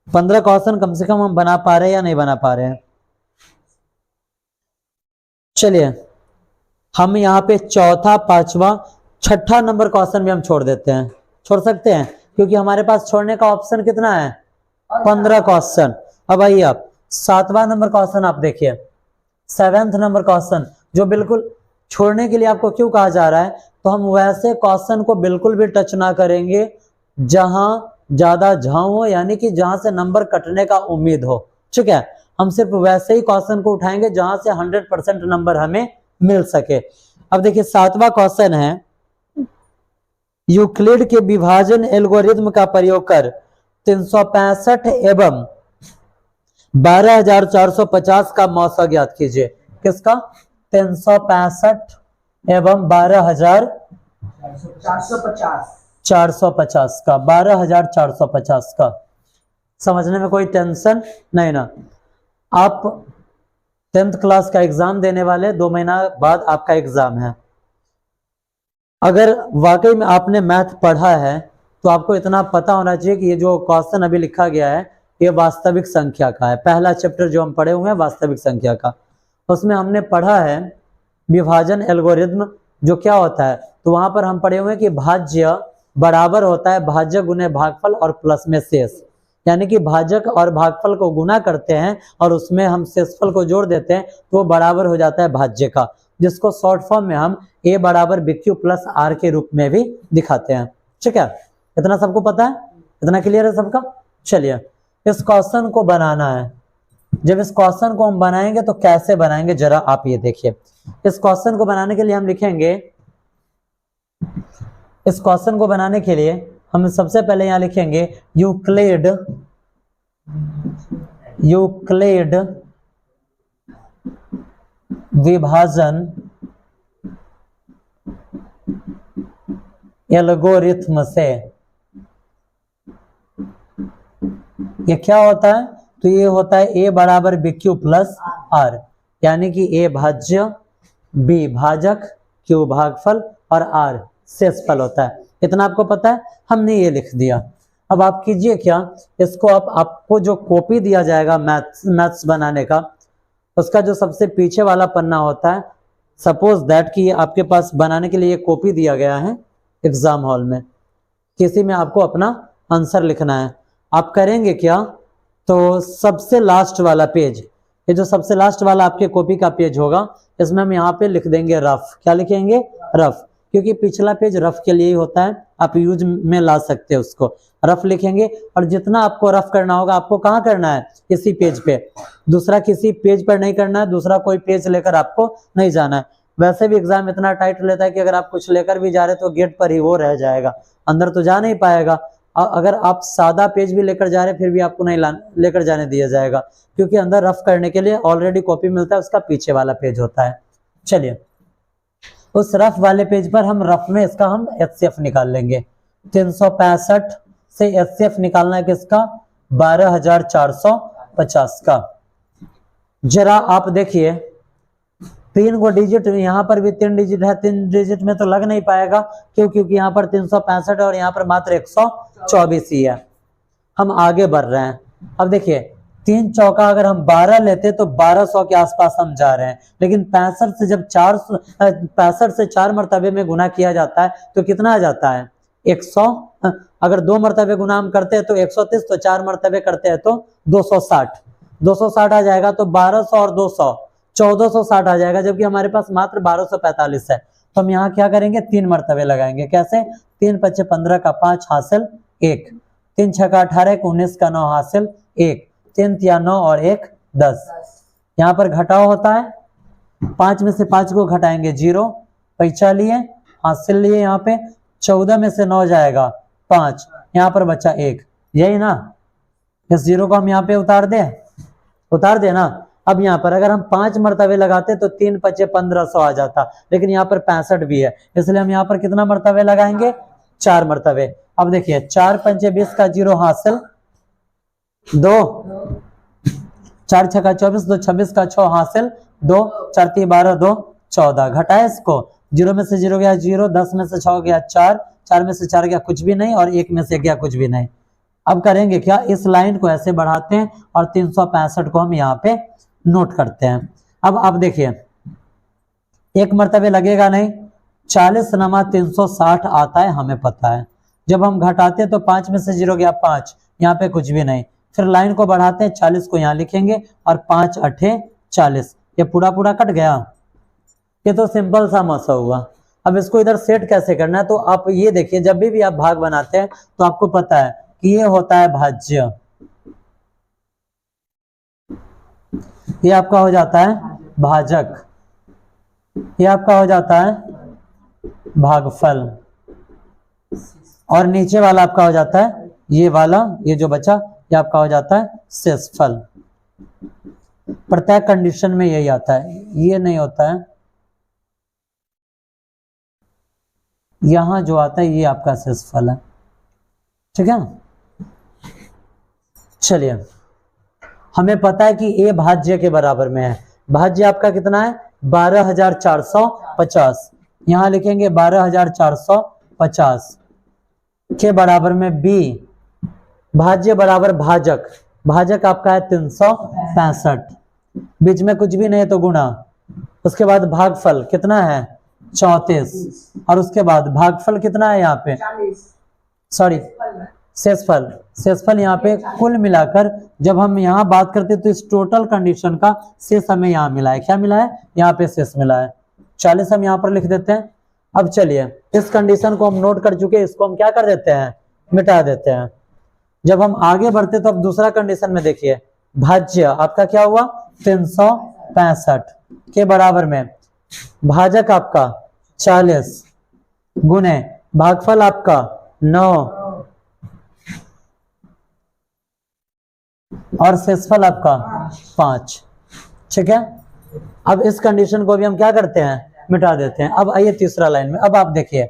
15 क्वेश्चन कम से कम हम बना पा रहे हैं या नहीं बना पा रहे हैं। चलिए हम यहाँ पे चौथा, पांचवा, छठा नंबर क्वेश्चन भी हम छोड़ देते हैं, छोड़ सकते हैं क्योंकि हमारे पास छोड़ने का ऑप्शन कितना है 15 क्वेश्चन। अब आइए आप 7वां नंबर क्वेश्चन आप देखिए, 7th नंबर क्वेश्चन जो बिल्कुल छोड़ने के लिए आपको क्यों कहा जा रहा है, तो हम वैसे क्वेश्चन को बिल्कुल भी टच ना करेंगे जहां ज्यादा झांव हो, यानी कि जहां से नंबर कटने का उम्मीद हो। ठीक है, हम सिर्फ वैसे ही क्वेश्चन को उठाएंगे जहां से 100% नंबर हमें मिल सके। अब देखिए 7वां क्वेश्चन है, यूक्लिड के विभाजन एल्गोरिथम का प्रयोग कर 365 एवं 12,450 का मौसा ज्ञात कीजिए। किसका, 365 एवं 12,450 450 का, 12,450 का। समझने में कोई टेंशन नहीं ना। आप 10th क्लास का एग्जाम देने वाले, 2 महीना बाद आपका एग्जाम है। अगर वाकई में आपने मैथ पढ़ा है तो आपको इतना पता होना चाहिए कि ये जो क्वेश्चन अभी लिखा गया है ये वास्तविक संख्या का है। पहला चैप्टर जो हम पढ़े हुए हैं वास्तविक संख्या का, उसमें हमने पढ़ा है विभाजन एल्गोरिथम जो क्या होता है। तो वहां पर हम पढ़े हुए हैं कि भाज्य बराबर होता है भाज्य गुने भागफल और प्लस में शेष, यानी कि भाजक और भागफल को गुना करते हैं और उसमें हम शेषफल को जोड़ देते हैं तो वो बराबर हो जाता है भाज्य का, जिसको शॉर्ट फॉर्म में हम a बराबर BQ प्लस R के रूप में भी दिखाते हैं। ठीक है, इतना सबको पता है, इतना क्लियर है सबका। चलिए इस क्वेश्चन को बनाना है। जब इस क्वेश्चन को हम बनाएंगे तो कैसे बनाएंगे जरा आप ये देखिए। इस क्वेश्चन को बनाने के लिए हम लिखेंगे, इस क्वेश्चन को बनाने के लिए हम सबसे पहले यहां लिखेंगे यूक्लिड विभाजन एल्गोरिथम से। ये क्या होता है, तो ये होता है a बराबर BQ प्लस R, यानी कि a भाज्य, b भाजक, q भागफल और r शेषफल होता है। इतना आपको पता है, हमने ये लिख दिया। अब आप कीजिए क्या, इसको आपको जो कॉपी दिया जाएगा मैथ्स बनाने का, उसका जो सबसे पीछे वाला पन्ना होता है, सपोज दैट कि आपके पास बनाने के लिए ये कॉपी दिया गया है एग्जाम हॉल में, किसी में आपको अपना आंसर लिखना है। आप करेंगे क्या, तो सबसे लास्ट वाला पेज, ये जो सबसे लास्ट वाला आपके कॉपी का पेज होगा, इसमें हम यहाँ पे लिख देंगे रफ। क्या लिखेंगे, रफ, क्योंकि पिछला पेज रफ के लिए ही होता है, आप यूज में ला सकते हैं उसको। रफ लिखेंगे और जितना आपको रफ करना होगा आपको कहाँ करना है, इसी पेज पे, दूसरा किसी पेज पर नहीं करना है, दूसरा कोई पेज लेकर आपको नहीं जाना है। वैसे भी एग्जाम इतना टाइट लेता है कि अगर आप कुछ लेकर भी जा रहे तो गेट पर ही वो रह जाएगा, अंदर तो जा नहीं पाएगा। अगर आप सादा पेज भी लेकर जा रहे हैं फिर भी आपको नहीं लेकर जाने दिया जाएगा, क्योंकि अंदर रफ करने के लिए ऑलरेडी कॉपी मिलता है, उसका पीछे वाला पेज होता है। चलिए उस रफ वाले पेज पर हम रफ में इसका हम HCF निकाल लेंगे। 365 से HCF निकालना है किसका, 12,450 का। जरा आप देखिए 3 को डिजिट, यहाँ पर भी 3 डिजिट है, 3 डिजिट में तो लग नहीं पाएगा, क्योंकि यहाँ पर 365 और यहाँ पर मात्र 124 ही है। हम आगे बढ़ रहे हैं। अब देखिए 3 चौका अगर हम 12 लेते तो 1200 के आसपास हम जा रहे हैं, लेकिन 65 से जब 65 से 4 मरतबे में गुना किया जाता है तो कितना आ जाता है, 100। अगर 2 मरतबे गुना हम करते हैं तो 130, तो 4 मरतबे करते हैं तो 260 आ जाएगा। तो 1200 और 200 1460 आ जाएगा, जबकि हमारे पास मात्र 1245 है। तो हम यहाँ क्या करेंगे, 3 मरतबे लगाएंगे। कैसे, 3 5 15 का 5 हासिल 1, 3 6 का 18 का 19 का 9 हासिल 1, 3 3 9 और 1 10। यहाँ पर घटाव होता है, 5 में से 5 को घटाएंगे 0, पैसा लिए हासिल लिए, यहाँ पे 14 में से 9 जाएगा 5, यहाँ पर बचा 1, यही ना। इस 0 को हम यहाँ पे उतार दे ना। अब यहाँ पर अगर हम 5 मरतबे लगाते तो 3 5 1500 आ जाता, लेकिन यहाँ पर 65 भी है, इसलिए हम यहाँ पर कितना मरतबे लगाएंगे, 4 मरतबे। अब देखिए 4 5 20 का 0 हासिल 2, 4 6 का 24, 2 26 का 6 हासिल 2, 4 3 12 2 14। घटाए इसको, 0 में से 0 गया 0, 10 में से 6 गया 4, 4 में से 4 गया कुछ भी नहीं, और 1 में से गया कुछ भी नहीं। अब करेंगे क्या, इस लाइन को ऐसे बढ़ाते हैं और 365 को हम यहाँ पे नोट करते हैं। अब आप देखिए 1 मरतबे लगेगा नहीं, 40 नमा 360 आता है, हमें पता है। जब हम घटाते हैं तो 5 में से 0 गया 5, यहाँ पे कुछ भी नहीं। फिर लाइन को बढ़ाते हैं, 40 को यहाँ लिखेंगे और 5 8 40, ये पूरा कट गया। ये तो सिंपल सा मसा हुआ। अब इसको इधर सेट कैसे करना है, तो आप ये देखिए, जब भी आप भाग बनाते हैं तो आपको पता है कि ये होता है भाज्य, ये आपका हो जाता है भाजक, ये आपका हो जाता है भागफल, और नीचे वाला आपका हो जाता है ये वाला, ये जो बचा ये आपका हो जाता है शेषफल। प्रत्येक कंडीशन में यही आता है, ये नहीं होता है, यहां जो आता है ये आपका शेषफल है, ठीक है ना। चलिए, हमें पता है कि a भाज्य के बराबर में है। भाज्य आपका कितना है 12450, यहां लिखेंगे 12450 के बराबर में b भाज्य बराबर भाजक, भाजक आपका है 365, बीच में कुछ भी नहीं तो गुणा, उसके बाद भागफल कितना है 34, और उसके बाद भागफल कितना है यहाँ पे सॉरी शेषफल, शेषफल यहाँ पे कुल मिलाकर जब हम यहाँ बात करते हैं तो इस टोटल कंडीशन का शेष हमें यहाँ मिला है। क्या मिला है यहाँ पे शेष मिला है 40, हम यहाँ पर लिख देते हैं। अब चलिए इस कंडीशन को हम नोट कर चुके हैं, इसको हम क्या कर देते हैं मिटा देते हैं। जब हम आगे बढ़ते तो अब दूसरा कंडीशन में देखिए, भाज्य आपका क्या हुआ 365 के बराबर में भाजक आपका 40 गुने भागफल आपका 9 और शेषफल आपका 5, ठीक है। अब इस कंडीशन को भी हम क्या करते हैं मिटा देते हैं। अब आइए तीसरा लाइन में, अब आप देखिए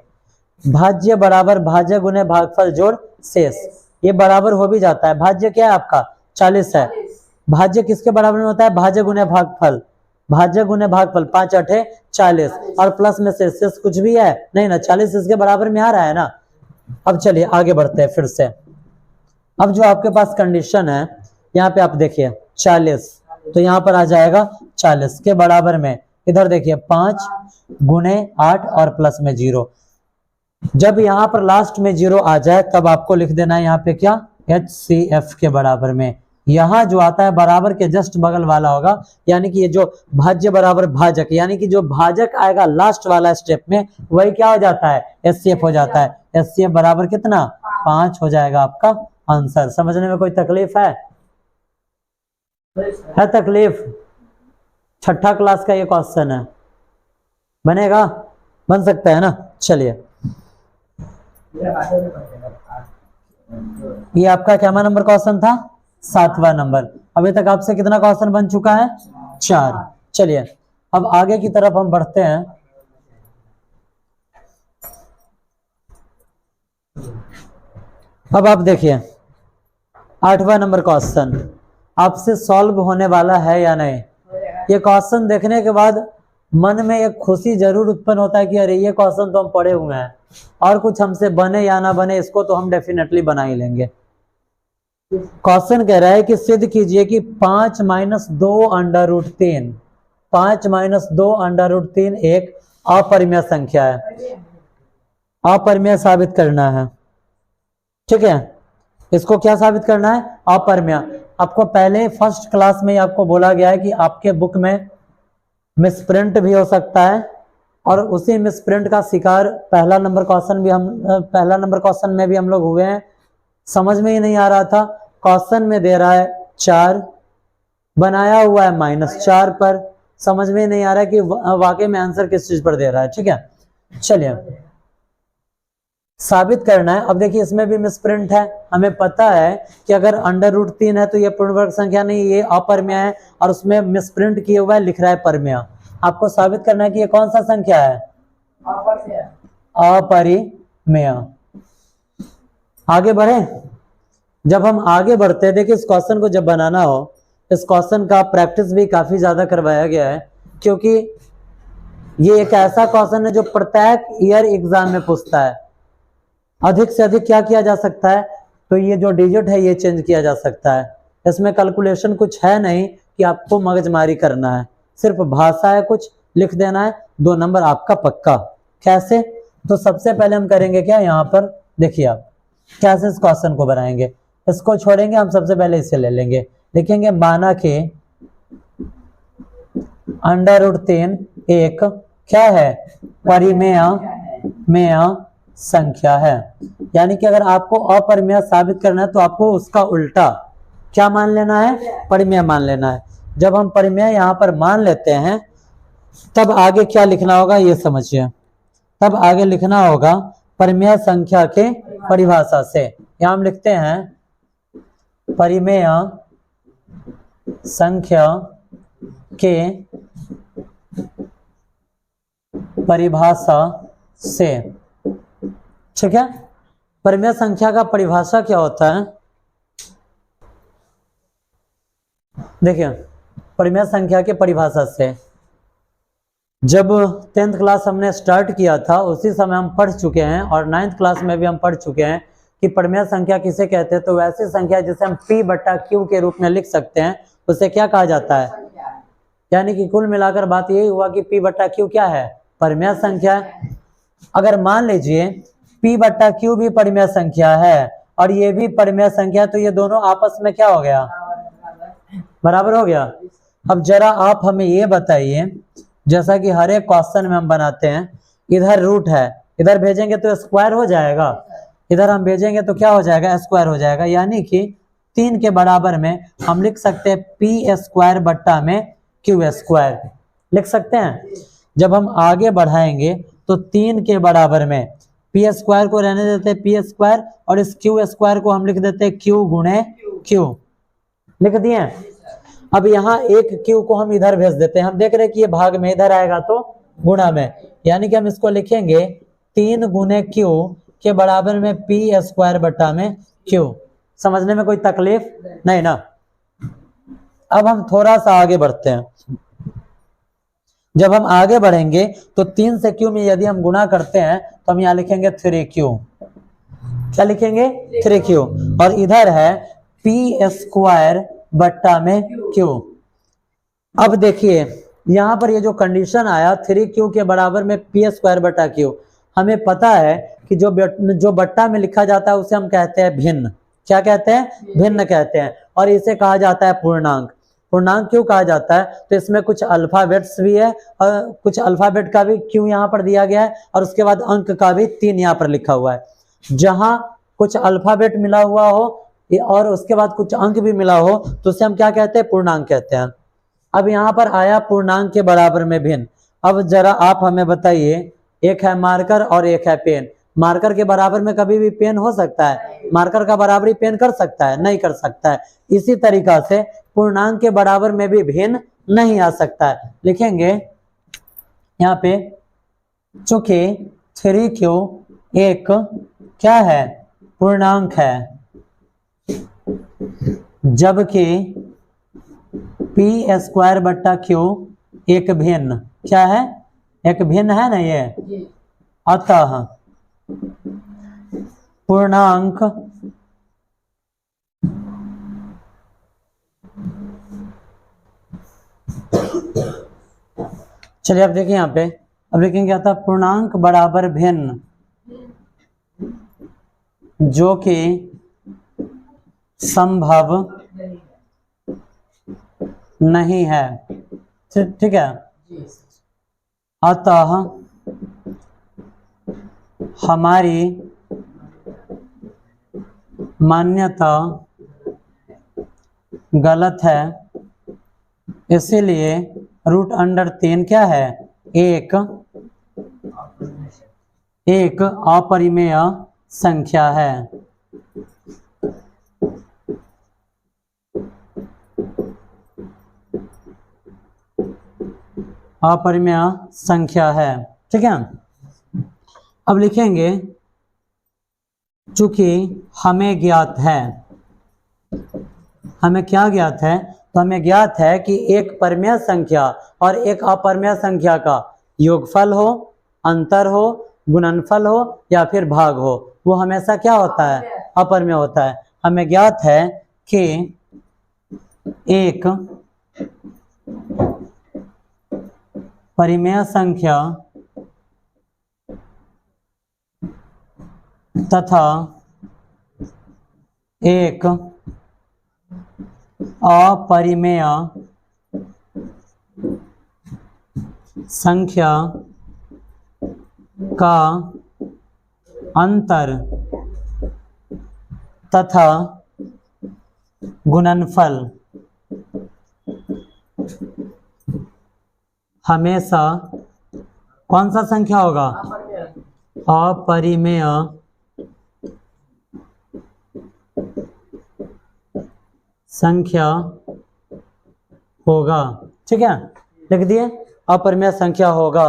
भाज्य बराबर भाज्य गुने भागफल जोड़ शेष, ये बराबर हो भी जाता है। भाज्य क्या है आपका 40 है, भाज्य किसके बराबर में होता है भाज्य गुने भागफल, भाज्य गुने भागफल 5 8 40 और प्लस में शेष कुछ भी है नहीं ना, 40 इसके बराबर में आ रहा है ना। अब चलिए आगे बढ़ते हैं फिर से। अब जो आपके पास कंडीशन है यहाँ पे आप देखिए 40, तो यहाँ पर आ जाएगा 40 के बराबर में, इधर देखिए 5 गुने 8 और प्लस में 0। जब यहाँ पर लास्ट में 0 आ जाए तब आपको लिख देना है यहाँ पे क्या HCF के बराबर में। यहाँ जो आता है बराबर के जस्ट बगल वाला होगा, यानी कि ये जो भाज्य बराबर भाजक, यानी कि जो भाजक आएगा लास्ट वाला स्टेप में वही क्या हो जाता है HCF हो जाता है। HCF बराबर कितना 5 हो जाएगा आपका आंसर। समझने में कोई तकलीफ है तकलीफ? छठा क्लास का ये क्वेश्चन है, बनेगा बन सकता है ना। चलिए ये आपका क्या नंबर क्वेश्चन था 7वां नंबर। अभी तक आपसे कितना क्वेश्चन बन चुका है 4। चलिए अब आगे की तरफ हम बढ़ते हैं। अब आप देखिए 8वां नंबर क्वेश्चन आपसे सॉल्व होने वाला है या नहीं। ये क्वेश्चन देखने के बाद मन में एक खुशी जरूर उत्पन्न होता है कि अरे ये क्वेश्चन तो हम पढ़े हुए हैं, और कुछ हमसे बने या ना बने इसको तो हम डेफिनेटली बना ही लेंगे। क्वेश्चन कह रहा है कि सिद्ध कीजिए कि 5 - 2 √3 5 - 2 √3 एक अपरिमेय संख्या है। अपरिमेय साबित करना है, ठीक है। इसको क्या साबित करना है अपरिमेय। आपको पहले फर्स्ट क्लास में आपको बोला गया है कि आपके बुक में मिसप्रिंट भी हो सकता है, और उसी मिसप्रिंट का शिकार पहला नंबर क्वेश्चन में भी हम लोग हुए हैं। समझ में ही नहीं आ रहा था, क्वेश्चन में दे रहा है 4, बनाया हुआ है -4 पर, समझ में नहीं आ रहा है कि वाकई में आंसर किस चीज पर दे रहा है, ठीक है। चलिए साबित करना है। अब देखिए इसमें भी मिसप्रिंट है, हमें पता है कि अगर √3 है तो ये पूर्ण वर्ग संख्या नहीं, ये अपरिमेय है, और उसमें मिसप्रिंट किया हुआ है लिख रहा है परिमेय। आपको साबित करना है कि ये कौन सा संख्या है अपरिमेय। आगे बढ़े। जब हम आगे बढ़ते हैं, देखिए इस क्वेश्चन को जब बनाना हो, इस क्वेश्चन का प्रैक्टिस भी काफी ज्यादा करवाया गया है, क्योंकि ये एक ऐसा क्वेश्चन है जो प्रत्येक ईयर एग्जाम में पूछता है। अधिक से अधिक क्या किया जा सकता है, तो ये जो डिजिट है ये चेंज किया जा सकता है। इसमें कैलकुलेशन कुछ है नहीं कि आपको मगजमारी करना है, सिर्फ भाषा है, कुछ लिख देना है, 2 नंबर आपका पक्का। कैसे? तो सबसे पहले हम करेंगे क्या, यहाँ पर देखिए आप कैसे इस क्वेश्चन को बनाएंगे। इसको छोड़ेंगे, हम सबसे पहले इसे ले लेंगे। लिखेंगे माना कि √3 एक क्या है परिमेय संख्या है। यानी कि अगर आपको अपरिमेय साबित करना है तो आपको उसका उल्टा क्या मान लेना है परिमेय मान लेना है। जब हम परिमेय यहाँ पर मान लेते हैं तब आगे क्या लिखना होगा ये समझिए। तब आगे लिखना होगा परिमेय संख्या के परिभाषा से। यहाँ हम लिखते हैं परिमेय संख्या के परिभाषा से ठीक है। परिमेय संख्या का परिभाषा क्या होता है? देखिए, परिमेय संख्या के परिभाषा से जब 10th क्लास हमने स्टार्ट किया था उसी समय हम पढ़ चुके हैं, और 9th क्लास में भी हम पढ़ चुके हैं कि परिमेय संख्या किसे कहते हैं। तो वैसी संख्या जिसे हम P बटा Q के रूप में लिख सकते हैं उसे क्या कहा जाता है? यानी कि कुल मिलाकर बात यही हुआ कि P बटा Q क्या है? परिमेय संख्या है। अगर मान लीजिए P बटा Q भी परिमेय संख्या है और ये भी परिमेय संख्या है, तो ये दोनों आपस में क्या हो गया? बराबर हो गया। अब जरा आप हमें ये बताइए, जैसा कि हर एक क्वेश्चन में हम बनाते हैं, इधर रूट है, इधर भेजेंगे तो स्क्वायर हो जाएगा, इधर हम भेजेंगे तो क्या हो जाएगा? स्क्वायर हो जाएगा। यानी कि 3 के बराबर में हम लिख सकते हैं P स्क्वायर बट्टा में Q स्क्वायर, लिख सकते हैं। जब हम आगे बढ़ाएंगे तो 3 के बराबर में P स्क्वायर को रहने देते हैं P स्क्वायर, और इस Q स्क्वायर को हम लिख देते हैं Q गुणे Q, लिख दिए। अब यहाँ एक Q को हम इधर भेज देते हैं, हम देख रहे हैं कि ये भाग में इधर आएगा तो गुणा में, यानी कि हम इसको लिखेंगे 3 गुने Q के बराबर में P स्क्वायर बटा में Q। समझने में कोई तकलीफ नहीं ना? अब हम थोड़ा सा आगे बढ़ते हैं। जब हम आगे बढ़ेंगे तो 3 से Q में यदि हम गुणा करते हैं तो हम यहाँ लिखेंगे 3Q। क्या लिखेंगे? 3Q। और इधर है P स्क्वायर बट्टा में Q। अब देखिए यहाँ पर ये जो कंडीशन आया 3Q के बराबर में P स्क्वायर बटा Q, हमें पता है कि जो बट्टा में लिखा जाता है उसे हम कहते हैं भिन्न। क्या कहते हैं? भिन्न कहते हैं। और इसे कहा जाता है पूर्णांक। पूर्णांक क्यों कहा जाता है? तो इसमें कुछ अल्फाबेट्स भी है, और कुछ अल्फाबेट का भी Q यहाँ पर दिया गया है, और उसके बाद अंक का भी 3 यहाँ पर लिखा हुआ है। जहां कुछ अल्फाबेट मिला हुआ हो और उसके बाद कुछ अंक भी मिला हो तो उसे हम क्या कहते हैं? पूर्णांक कहते हैं। अब यहाँ पर आया पूर्णांक के बराबर में भिन्न। अब जरा आप हमें बताइए, एक है मार्कर और एक है पेन। मार्कर के बराबर में कभी भी पेन हो सकता है? मार्कर का बराबरी पेन कर सकता है? नहीं कर सकता है। इसी तरीका से पूर्णांक के बराबर में भी भिन्न नहीं आ सकता है। लिखेंगे यहाँ पे, चूंकि 3Q एक क्या है? पूर्णांक है, जबकि P स्क्वायर बट्टा Q एक भिन्न क्या है? एक भिन्न है ना ये। अतः पूर्णांक चलिए अब देखिए यहाँ पे, अब लिखेंगे क्या था? पूर्णांक बराबर भिन्न जो कि संभव नहीं है। ठीक है। अतः हमारी मान्यता गलत है, इसीलिए √3 क्या है? एक अपरिमेय संख्या है। अपरिमेय संख्या है। ठीक है। अब लिखेंगे, चूंकि हमें ज्ञात है, हमें क्या ज्ञात है? तो हमें ज्ञात है कि एक परिमेय संख्या और एक अपरिमेय संख्या का योगफल हो, अंतर हो, गुणनफल हो या फिर भाग हो, वो हमेशा क्या होता है? अपरिमेय होता है। हमें ज्ञात है कि एक परिमेय संख्या तथा एक अपरिमेय संख्या का अंतर तथा गुणनफल हमेशा कौन सा संख्या होगा? अपरिमेय संख्या होगा। ठीक है, लिख दिए, अपरिमेय संख्या होगा।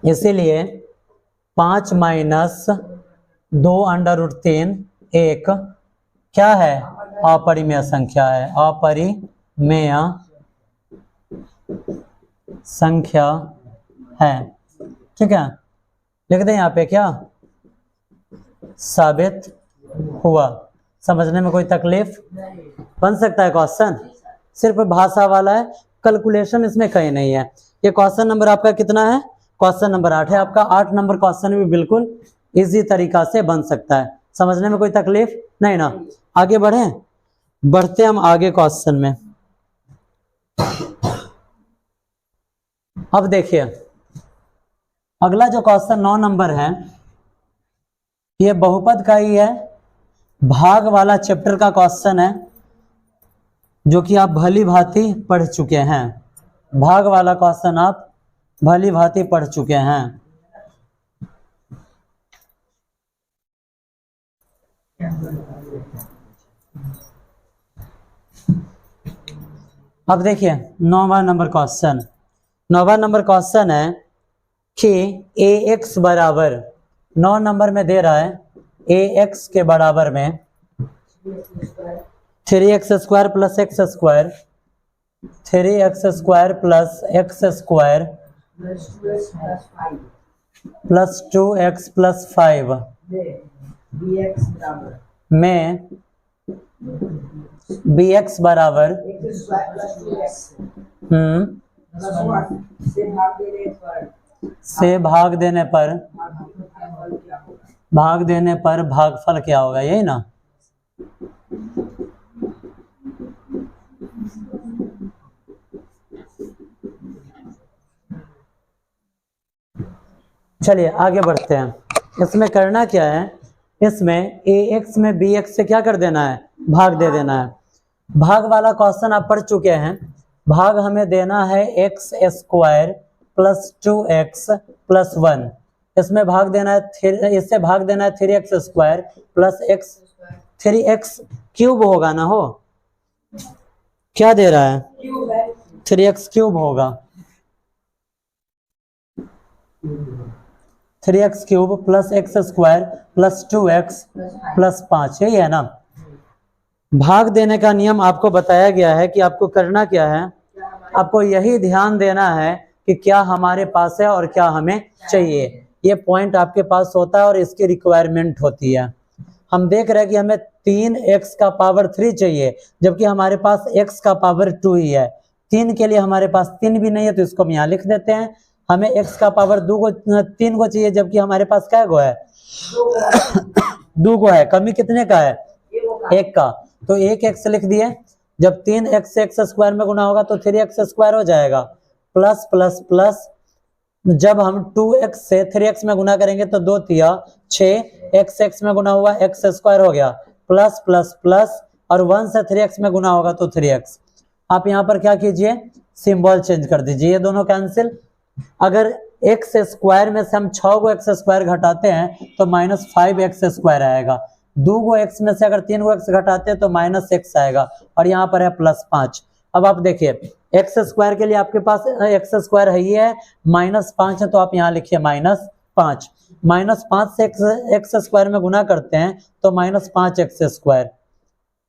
इसीलिए 5 माइनस 2 अंडर रूट 3 एक क्या है, अपरिमेय संख्या है, अपरिमेय संख्या है। ठीक है, लिख दें यहाँ पे क्या साबित हुआ। समझने में कोई तकलीफ? बन सकता है क्वेश्चन, सिर्फ भाषा वाला है, कैलकुलेशन इसमें कहीं नहीं है। ये क्वेश्चन नंबर आपका कितना है? क्वेश्चन नंबर 8 है। आपका 8 नंबर क्वेश्चन भी बिल्कुल इजी तरीका से बन सकता है। समझने में कोई तकलीफ नहीं ना? आगे बढ़ते हम आगे क्वेश्चन में। अब देखिए अगला जो क्वेश्चन 9 नंबर है, ये बहुपद का ही है, भाग वाला चैप्टर का क्वेश्चन है, जो कि आप भली भांति पढ़ चुके हैं। भाग वाला क्वेश्चन आप भली भांति पढ़ चुके हैं। अब देखिए 9वां नंबर क्वेश्चन। 9वां नंबर क्वेश्चन है कि ax बराबर 9 नंबर में दे रहा है ax के बराबर में 3x square plus x square, 3x square plus x square plus 2x plus 5 में bx बराबर से भाग देने पर भागफल क्या होगा, यही ना? चलिए आगे बढ़ते हैं। इसमें करना क्या है, इसमें ax में bx से क्या कर देना है, भाग दे देना है। भाग वाला क्वेश्चन आप पढ़ चुके हैं। भाग हमें देना है x square plus 2x plus 1, इसमें भाग देना है, इससे भाग देना है 3x square plus x, 3x cube होगा ना, हो क्या दे रहा है, 3x क्यूब होगा, 3x cube plus x square plus 2x plus 5, यही है ना? भाग देने का नियम आपको बताया गया है कि आपको करना क्या है, आपको यही ध्यान देना है कि क्या हमारे पास है और क्या हमें चाहिए। ये पॉइंट आपके पास होता है और इसकी रिक्वायरमेंट होती है। हम देख रहे हैं कि हमें 3x का पावर 3 चाहिए, जबकि हमारे पास x का पावर 2 ही है। 3 के लिए हमारे पास 3 भी नहीं है, तो इसको हम यहाँ लिख देते हैं। हमें x का पावर 3 को चाहिए, जबकि हमारे पास क्या गो है, 2 को है। कमी कितने का है, 1 का, तो 1x लिख दिए। जब 3x से x स्क्वायर में गुना होगा तो 3x स्क्वायर हो जाएगा, प्लस प्लस प्लस, जब हम 2x से 3x में गुना करेंगे तो 2 तिया 6, x में गुना हुआ x स्क्वायर हो गया, प्लस प्लस प्लस, और 1 से 3x में गुना होगा तो 3x। आप यहाँ पर क्या कीजिए, सिंबल चेंज कर दीजिए, ये दोनों कैंसिल। अगर x स्क्वायर में से हम 6 को x स्क्वायर घटाते हैं तो माइनस 5x स्क्वायर आएगा। 2 को x में से अगर 3 को x घटाते हैं तो माइनस x आएगा, और यहाँ पर है प्लस 5। अब आप देखिए x स्क्वायर के लिए आपके पास x स्क्वायर है ही है, माइनस 5 है, तो आप यहाँ लिखिए माइनस 5। माइनस 5 से x स्क्वायर में गुना करते हैं तो minus 5x square,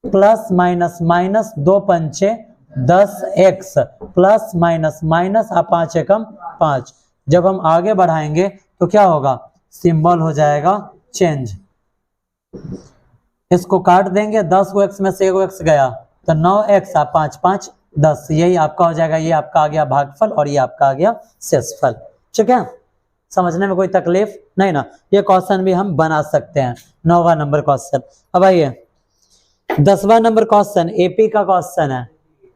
plus minus minus 2 पंचे 10x, प्लस माइनस माइनस, 5 एकम 5। जब हम आगे बढ़ाएंगे तो क्या होगा, सिंबल हो जाएगा चेंज। इसको काट देंगे, 10 को x में से 1 x गया तो 9x, 5 5 10, यही आपका हो जाएगा। ये आपका आ गया भागफल और ये आपका आ गया शेषफल। ठीक है, समझने में कोई तकलीफ नहीं ना? ये क्वेश्चन भी हम बना सकते हैं, 9वां नंबर क्वेश्चन। अब आइए 10वां नंबर क्वेश्चन एपी का क्वेश्चन है।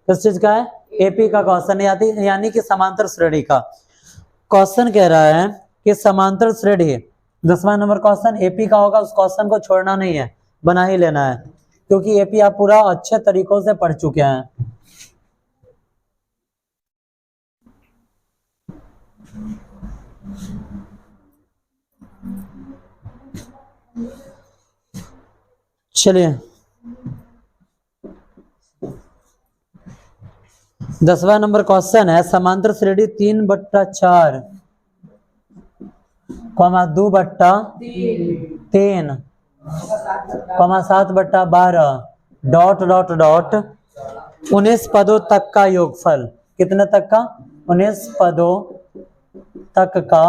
किस चीज का है, एपी का क्वेश्चन, यानी कि समांतर श्रेणी का क्वेश्चन। कह रहा है कि समांतर श्रेणी 10वां नंबर क्वेश्चन एपी का होगा, उस क्वेश्चन को छोड़ना नहीं है, बना ही लेना है, क्योंकि एपी आप पूरा अच्छे तरीकों से पढ़ चुके हैं। चलिए 10वां नंबर क्वेश्चन है, समांतर श्रेणी 3/4 comma 2/3 comma 7/12 dot dot dot 19 पदों तक का योगफल। कितने तक का? 19 पदों तक का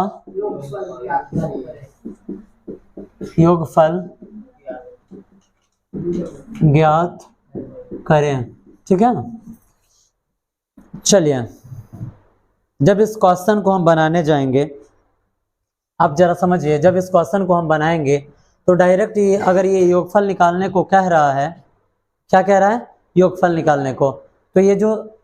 योगफल ज्ञात करें। ठीक है ना। चलिए, जब इस क्वेश्चन को हम बनाने जाएंगे, आप जरा समझिए, जब इस क्वेश्चन को हम बनाएंगे तो डायरेक्ट ये अगर ये योगफल निकालने को कह रहा है, क्या कह रहा है? योगफल निकालने को, तो ये जो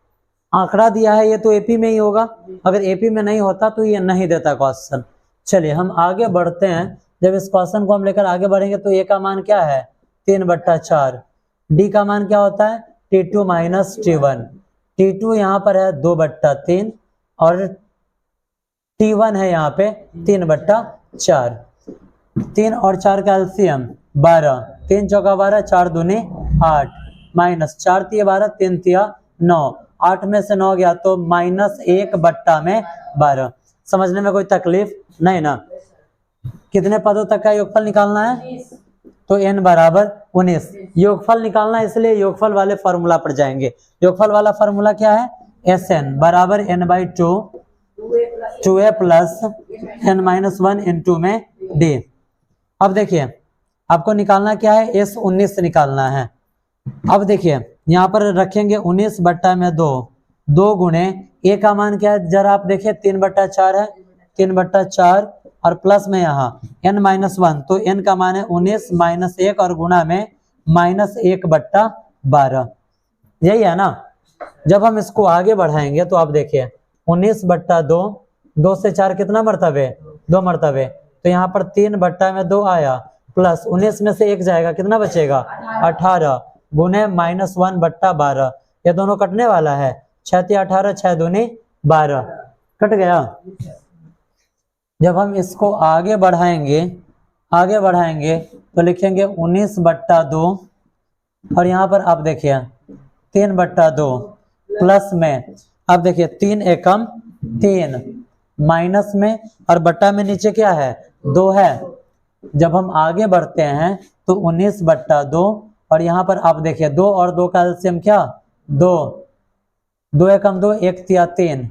आंकड़ा दिया है ये तो एपी में ही होगा। अगर एपी में नहीं होता तो ये नहीं देता क्वेश्चन। चलिए हम आगे बढ़ते हैं। जब इस क्वेश्चन को हम लेकर आगे बढ़ेंगे तो ए का मान क्या है? 3/4। डी का मान क्या होता है? T2 minus T1। T2 यहाँ पर है 2/3 और T1 है यहाँ पे 3/4। 3 और 4 का एलसीएम 12। 3 चौका 12, 4 दूनी 8, माइनस 4 तिया 12, 3 तिया 9, 8 में से 9 गया तो -1/12। समझने में कोई तकलीफ नहीं ना? कितने पदों तक का योगफल निकालना है? तो n बराबर 19। योगफल निकालना है इसलिए योगफल वाले फॉर्मूला पर जाएंगे। योगफल वाला फॉर्मूला क्या है? Sn बराबर n/2 2a plus n-1 into में d। अब देखिए आपको निकालना क्या है? S19 निकालना है। अब देखिए यहाँ पर रखेंगे 19/2, 2 गुणे a का मान क्या है? जरा आप देखिए 3/4 है, 3/4 और प्लस में यहाँ n-1 तो n का मान है 19 - 1 और गुणा में -1/12। यही है ना। जब हम इसको आगे बढ़ाएंगे तो आप देखिए 19/2, 2 से 4 कितना मरतबे? 2 मरतबे। तो यहाँ पर 3/2 आया प्लस 19 में से 1 जाएगा, कितना बचेगा? 18 गुणे -1/12। ये दोनों कटने वाला है। 6 तिया 18, 6 दूनी 12, कट गया। जब हम इसको आगे बढ़ाएंगे तो लिखेंगे 19/2 और यहाँ पर आप देखिए 3/2 प्लस में आप देखिए 3 एकम 3 माइनस में और बट्टा में नीचे क्या है? 2 है। जब हम आगे बढ़ते हैं तो 19/2 और यहाँ पर आप देखिए 2 और 2 का एलसीएम क्या? 2, 2 एकम 2, 1 तिया 3,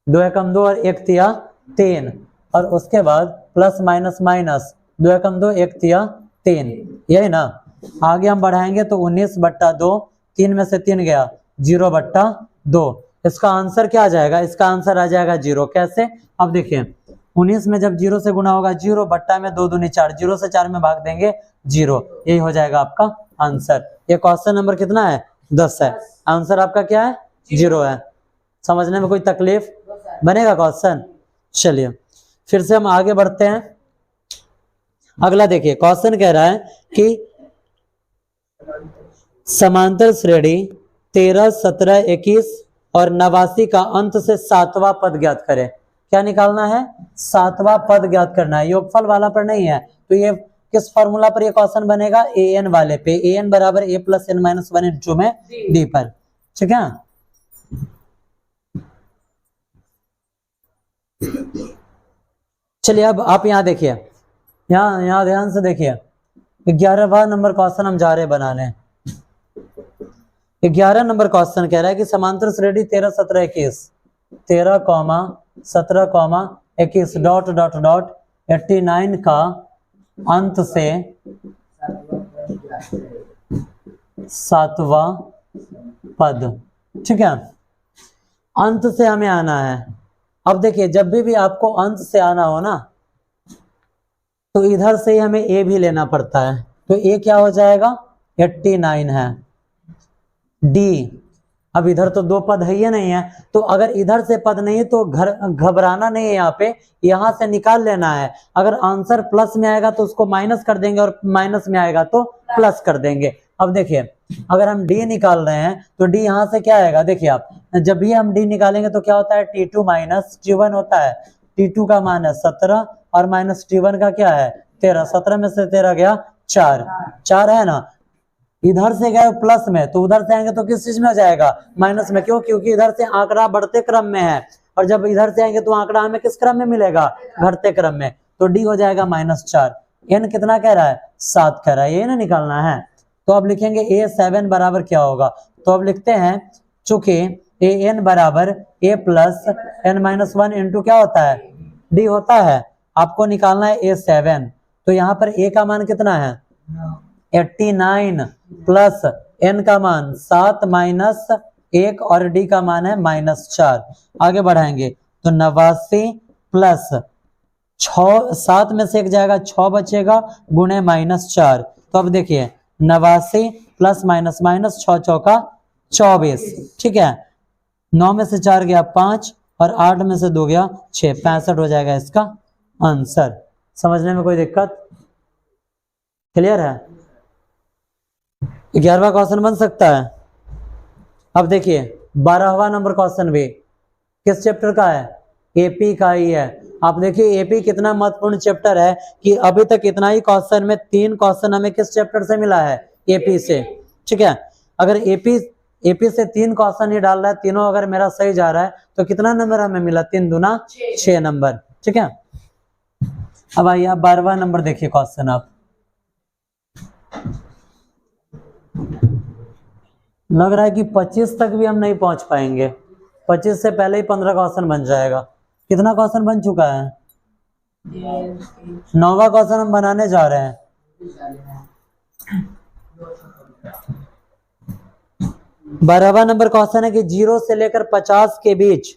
2 एकम 2 और 1 तिया 3 और उसके बाद प्लस माइनस माइनस 2 एकम 2, 1 तिया 3। यही ना। आगे हम बढ़ाएंगे तो 19/2, 3 में से 3 गया 0/2। इसका आंसर क्या आ जाएगा? इसका आंसर आ जाएगा 0। कैसे? अब देखिए 19 में जब 0 से गुना होगा 0, बट्टा में 2 दूनी 4, 0 से 4 में भाग देंगे 0। यही हो जाएगा आपका आंसर। ये क्वेश्चन नंबर कितना है? 10 है। आंसर आपका क्या है? 0 है। समझने में कोई तकलीफ? बनेगा क्वेश्चन। चलिए फिर से हम आगे बढ़ते हैं। अगला देखिए क्वेश्चन कह रहा है कि समांतर श्रेणी 13, 17, 21 और 89 का अंत से 7वां पद ज्ञात करें। क्या निकालना है? 7वां पद ज्ञात करना है। योगफल वाला पर नहीं है तो ये किस फॉर्मूला पर ये क्वेश्चन बनेगा? an वाले पे। an बराबर a प्लस n-1 इंटू में d पर। ठीक है। चलिए अब आप यहाँ देखिए, यहाँ ध्यान से देखिए 11वां नंबर क्वेश्चन हम जा रहे बनाने। 11 नंबर क्वेश्चन कह रहा है कि समांतर श्रेणी 13, 17, 21 13, 17, 21 डॉट डॉट डॉट 89 का अंत से 7वां पद। ठीक है। अंत से हमें आना है। अब देखिए जब भी आपको अंत से आना हो ना तो इधर से ही हमें ए भी लेना पड़ता है। तो ए क्या हो जाएगा? 89 है। डी, अब इधर तो 2 पद है ही नहीं है तो अगर इधर से पद नहीं है तो घबराना नहीं है। यहाँ पे यहाँ से निकाल लेना है। अगर आंसर प्लस में आएगा तो उसको माइनस कर देंगे और माइनस में आएगा तो प्लस कर देंगे। अब देखिए अगर हम डी निकाल रहे हैं तो डी यहाँ से क्या आएगा? देखिए आप जब भी हम डी निकालेंगे तो क्या होता है? T2 माइनस T1 होता है। T2 का मान है 17 और माइनस T1 का क्या है? 13। 17 में से 13 गया 4, 4 है ना। इधर से गए प्लस में तो उधर से आएंगे तो किस चीज में आ जाएगा? माइनस में। क्यों? क्योंकि इधर से आंकड़ा बढ़ते क्रम में है और जब इधर से आएंगे तो आंकड़ा हमें किस क्रम में मिलेगा? घटते क्रम में। तो डी हो जाएगा -4। n कितना कह रहा है? 7 कह रहा है, ये ना निकालना है। तो अब लिखेंगे a7 बराबर क्या होगा? तो अब लिखते हैं चूंकि an बराबर a प्लस n-1 इंटू क्या होता है? d होता है। आपको निकालना है a7, तो यहाँ पर a का मान कितना है? 89 प्लस n का मान 7 माइनस 1 और d का मान है -4। आगे बढ़ाएंगे तो 89 प्लस 7 में से 1 जाएगा, 6 बचेगा, गुणे -4। तो अब देखिए 89 प्लस माइनस माइनस 6 चौका 24, ठीक है। 9 में से 4 गया 5 और 8 में से 2 गया 6, 65 हो जाएगा इसका आंसर। समझने में कोई दिक्कत? क्लियर है? 11वां क्वेश्चन बन सकता है। अब देखिए 12वां नंबर क्वेश्चन भी किस चैप्टर का है? एपी का ही है। आप देखिए एपी कितना महत्वपूर्ण चैप्टर है कि अभी तक इतना ही क्वेश्चन में 3 क्वेश्चन हमें किस चैप्टर से मिला है? एपी से, ठीक है। अगर एपी से 3 क्वेश्चन ही डाल रहा है, तीनों अगर मेरा सही जा रहा है तो कितना नंबर हमें मिला? 3 दूना 6 नंबर, ठीक है। अब आइए आप 12वां नंबर देखिए क्वेश्चन। आप लग रहा है कि 25 तक भी हम नहीं पहुंच पाएंगे, 25 से पहले ही 15 क्वेश्चन बन जाएगा। कितना क्वेश्चन बन चुका है? 9वां क्वेश्चन हम बनाने जा रहे हैं। 12वां नंबर क्वेश्चन है कि 0 से लेकर 50 के बीच,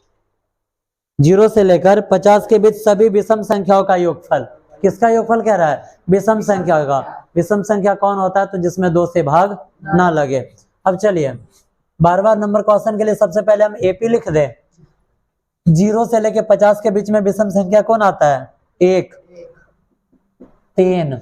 0 से लेकर 50 के बीच सभी विषम संख्याओं का योगफल। किसका योगफल कह रहा है? विषम संख्या का। विषम संख्या कौन होता है? तो जिसमें 2 से भाग ना लगे। अब चलिए 12वां नंबर क्वेश्चन के लिए सबसे पहले हम एपी लिख दें। 0 से लेकर 50 के बीच में विषम संख्या कौन आता है? 1, 3,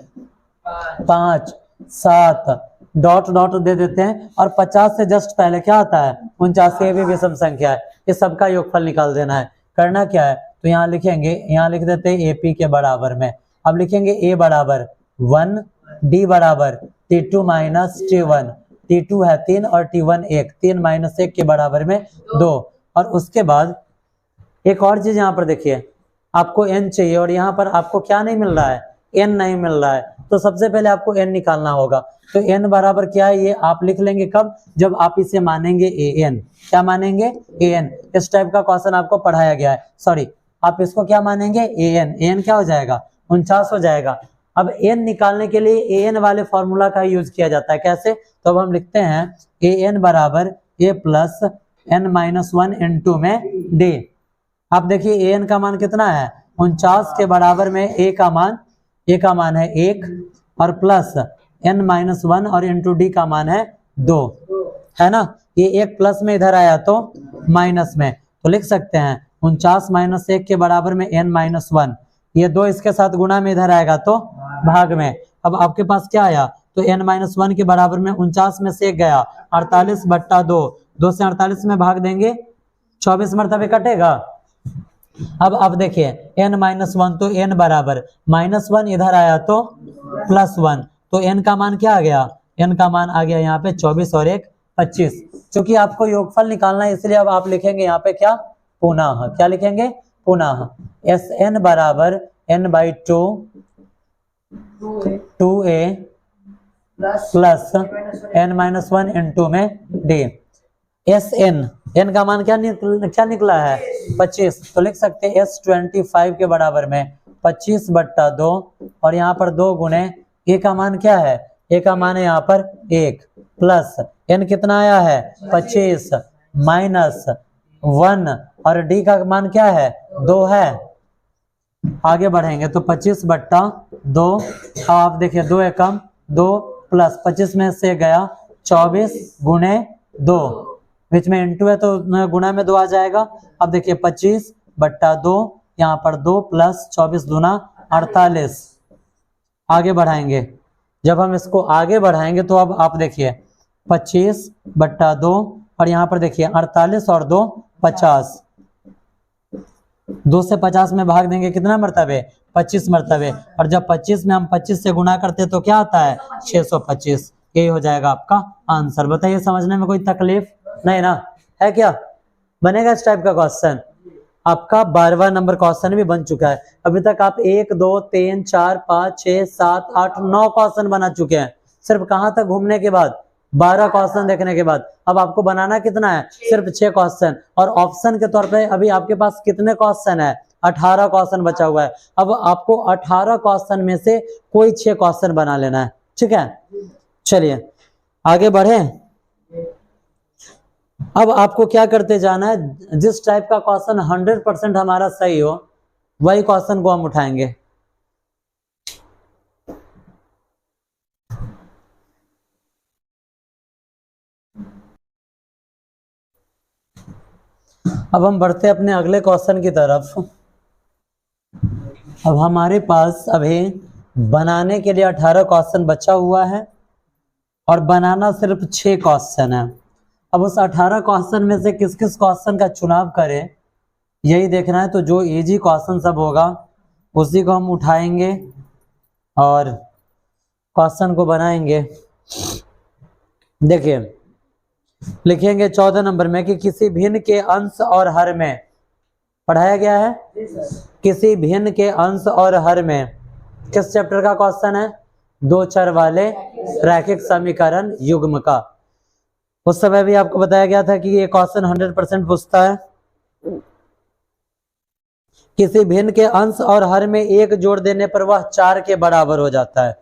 5, 7 डॉट डॉट दे देते हैं, और 50 से जस्ट पहले क्या आता है? 49। ये भी विषम संख्या है, इस सबका योगफल निकाल देना है। करना क्या है? तो यहाँ लिखेंगे, यहाँ लिख देते हैं एपी के बराबर में। अब लिखेंगे ए बराबर 1, डी बराबर T2 माइनस T1। T2 है 3 और T1 1, 3 माइनस 1 के बराबर में 2। और उसके बाद एक और चीज यहाँ पर देखिए, आपको n चाहिए और यहाँ पर आपको क्या नहीं मिल रहा है? n नहीं मिल रहा है। तो सबसे पहले आपको n निकालना होगा। तो n बराबर क्या है? ये आप लिख लेंगे कब? जब आप इसे मानेंगे an। क्या मानेंगे? an। इस टाइप का क्वेश्चन आपको पढ़ाया गया है। सॉरी, आप इसको क्या मानेंगे? an क्या हो जाएगा? 49 हो जाएगा। अब n निकालने के लिए an वाले फॉर्मूला का यूज किया जाता है। कैसे? तो अब हम लिखते हैं an बराबर a प्लस n-1 इंटू में d। आप देखिए an का मान कितना है? 49 के बराबर में a का मान है 1 और प्लस n-1 और इंटू d का मान है 2, है ना। ये 1 प्लस में इधर आया तो माइनस में, तो लिख सकते हैं 49 माइनस 1 के बराबर में n-1। ये 2 इसके साथ गुणा में इधर आएगा तो भाग में। अब आपके पास क्या आया? तो n-1 के बराबर में 49 में से 1 गया, 48/2। 2 से 48 में भाग देंगे, 24 मरतबे कटेगा। अब देखिए n-1, तो n बराबर -1 इधर आया तो +1, तो n का मान क्या आ गया? n का मान आ गया यहाँ पे 24 और 1 25। क्योंकि आपको योगफल निकालना है इसलिए अब आप लिखेंगे यहाँ पे क्या? पुनः। क्या लिखेंगे? पुनः। Sn बराबर n/2 2a plus n-1 into में d। n का मान क्या निकला है? 25। तो लिख सकते हैं S25 के बराबर में 25/2 और यहाँ पर 2 गुणे a का मान क्या है? a का मान है यहाँ पर 1 प्लस n कितना आया है? 25 माइनस 1 और d का मान क्या है? 2 है। आगे बढ़ेंगे तो 25/2। आप देखिए 2 एकम 2 प्लस 25 में से गया 24 गुणे 2, बीच में इंटू है तो गुणा में 2 आ जाएगा। अब देखिए 25/2, यहाँ पर 2 प्लस 24 दूना 48। आगे बढ़ाएंगे, जब हम इसको आगे बढ़ाएंगे तो अब आप देखिए 25/2 और यहाँ पर देखिए 48 और 2 50। 2 से 50 में भाग देंगे कितना मरतबे? 25 मरतबे। और जब 25 में हम 25 से गुना करते तो क्या आता है? 625। यही हो जाएगा आपका आंसर। बताइए समझने में कोई तकलीफ नहीं ना है? क्या बनेगा इस टाइप का क्वेश्चन? आपका 12वां नंबर क्वेश्चन भी बन चुका है। अभी तक आप 1 2 3 4 5 6 7 8 9 क्वेश्चन बना चुके हैं, सिर्फ कहां तक घूमने के बाद, 12 क्वेश्चन देखने के बाद। अब आपको बनाना कितना है, सिर्फ 6 क्वेश्चन। और ऑप्शन के तौर पे अभी आपके पास कितने क्वेश्चन है, 18 क्वेश्चन बचा हुआ है। अब आपको 18 क्वेश्चन में से कोई 6 क्वेश्चन बना लेना है, ठीक है। चलिए आगे बढ़े। अब आपको क्या करते जाना है, जिस टाइप का क्वेश्चन 100% हमारा सही हो वही क्वेश्चन को हम उठाएंगे। अब हम बढ़ते अपने अगले क्वेश्चन की तरफ। अब हमारे पास अभी बनाने के लिए 18 क्वेश्चन बचा हुआ है और बनाना सिर्फ 6 क्वेश्चन है। अब उस 18 क्वेश्चन में से किस किस क्वेश्चन का चुनाव करें यही देखना है। तो जो इजी क्वेश्चन सब होगा उसी को हम उठाएंगे और क्वेश्चन को बनाएंगे। देखिए लिखेंगे 14 नंबर में कि किसी भिन्न के अंश और हर में, पढ़ाया गया है, किसी भिन्न के अंश और हर में, किस चैप्टर का क्वेश्चन है, दो चर वाले रैखिक समीकरण युग्म का। उस समय भी आपको बताया गया था कि ये क्वेश्चन 100% पूछता है। किसी भिन्न के अंश और हर में एक जोड़ देने पर वह 4 के बराबर हो जाता है।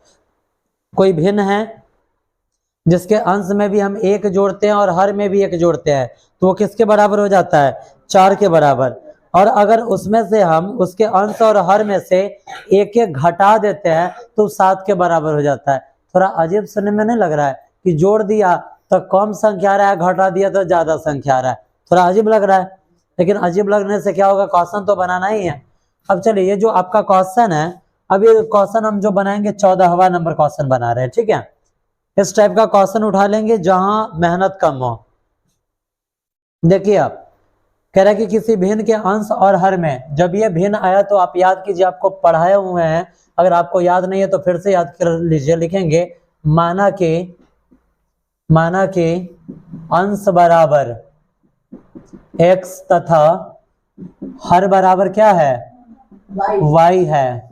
कोई भिन्न है जिसके अंश में भी हम 1 जोड़ते हैं और हर में भी 1 जोड़ते हैं, तो वो किसके बराबर हो जाता है, 4 के बराबर। और अगर उसमें से हम उसके अंश और हर में से एक एक घटा देते हैं तो 7 के बराबर हो जाता है। थोड़ा अजीब सुनने में नहीं लग रहा है कि जोड़ दिया तो कम संख्या आ रहा है, घटा दिया तो ज्यादा संख्या आ रहा है, थोड़ा अजीब लग रहा है। लेकिन अजीब लगने से क्या होगा, क्वेश्चन तो बनाना ही है। अब चलिए ये जो आपका क्वेश्चन है, अब ये क्वेश्चन हम जो बनाएंगे 14वां नंबर क्वेश्चन बना रहे हैं, ठीक है। इस टाइप का क्वेश्चन उठा लेंगे जहां मेहनत कम हो। देखिए आप कह रहे हैं कि किसी भिन्न के अंश और हर में, जब ये भिन्न आया तो आप याद कीजिए, आपको पढ़ाए हुए हैं, अगर आपको याद नहीं है तो फिर से याद कर लीजिए। लिखेंगे माना के अंश बराबर x तथा हर बराबर क्या है, y है,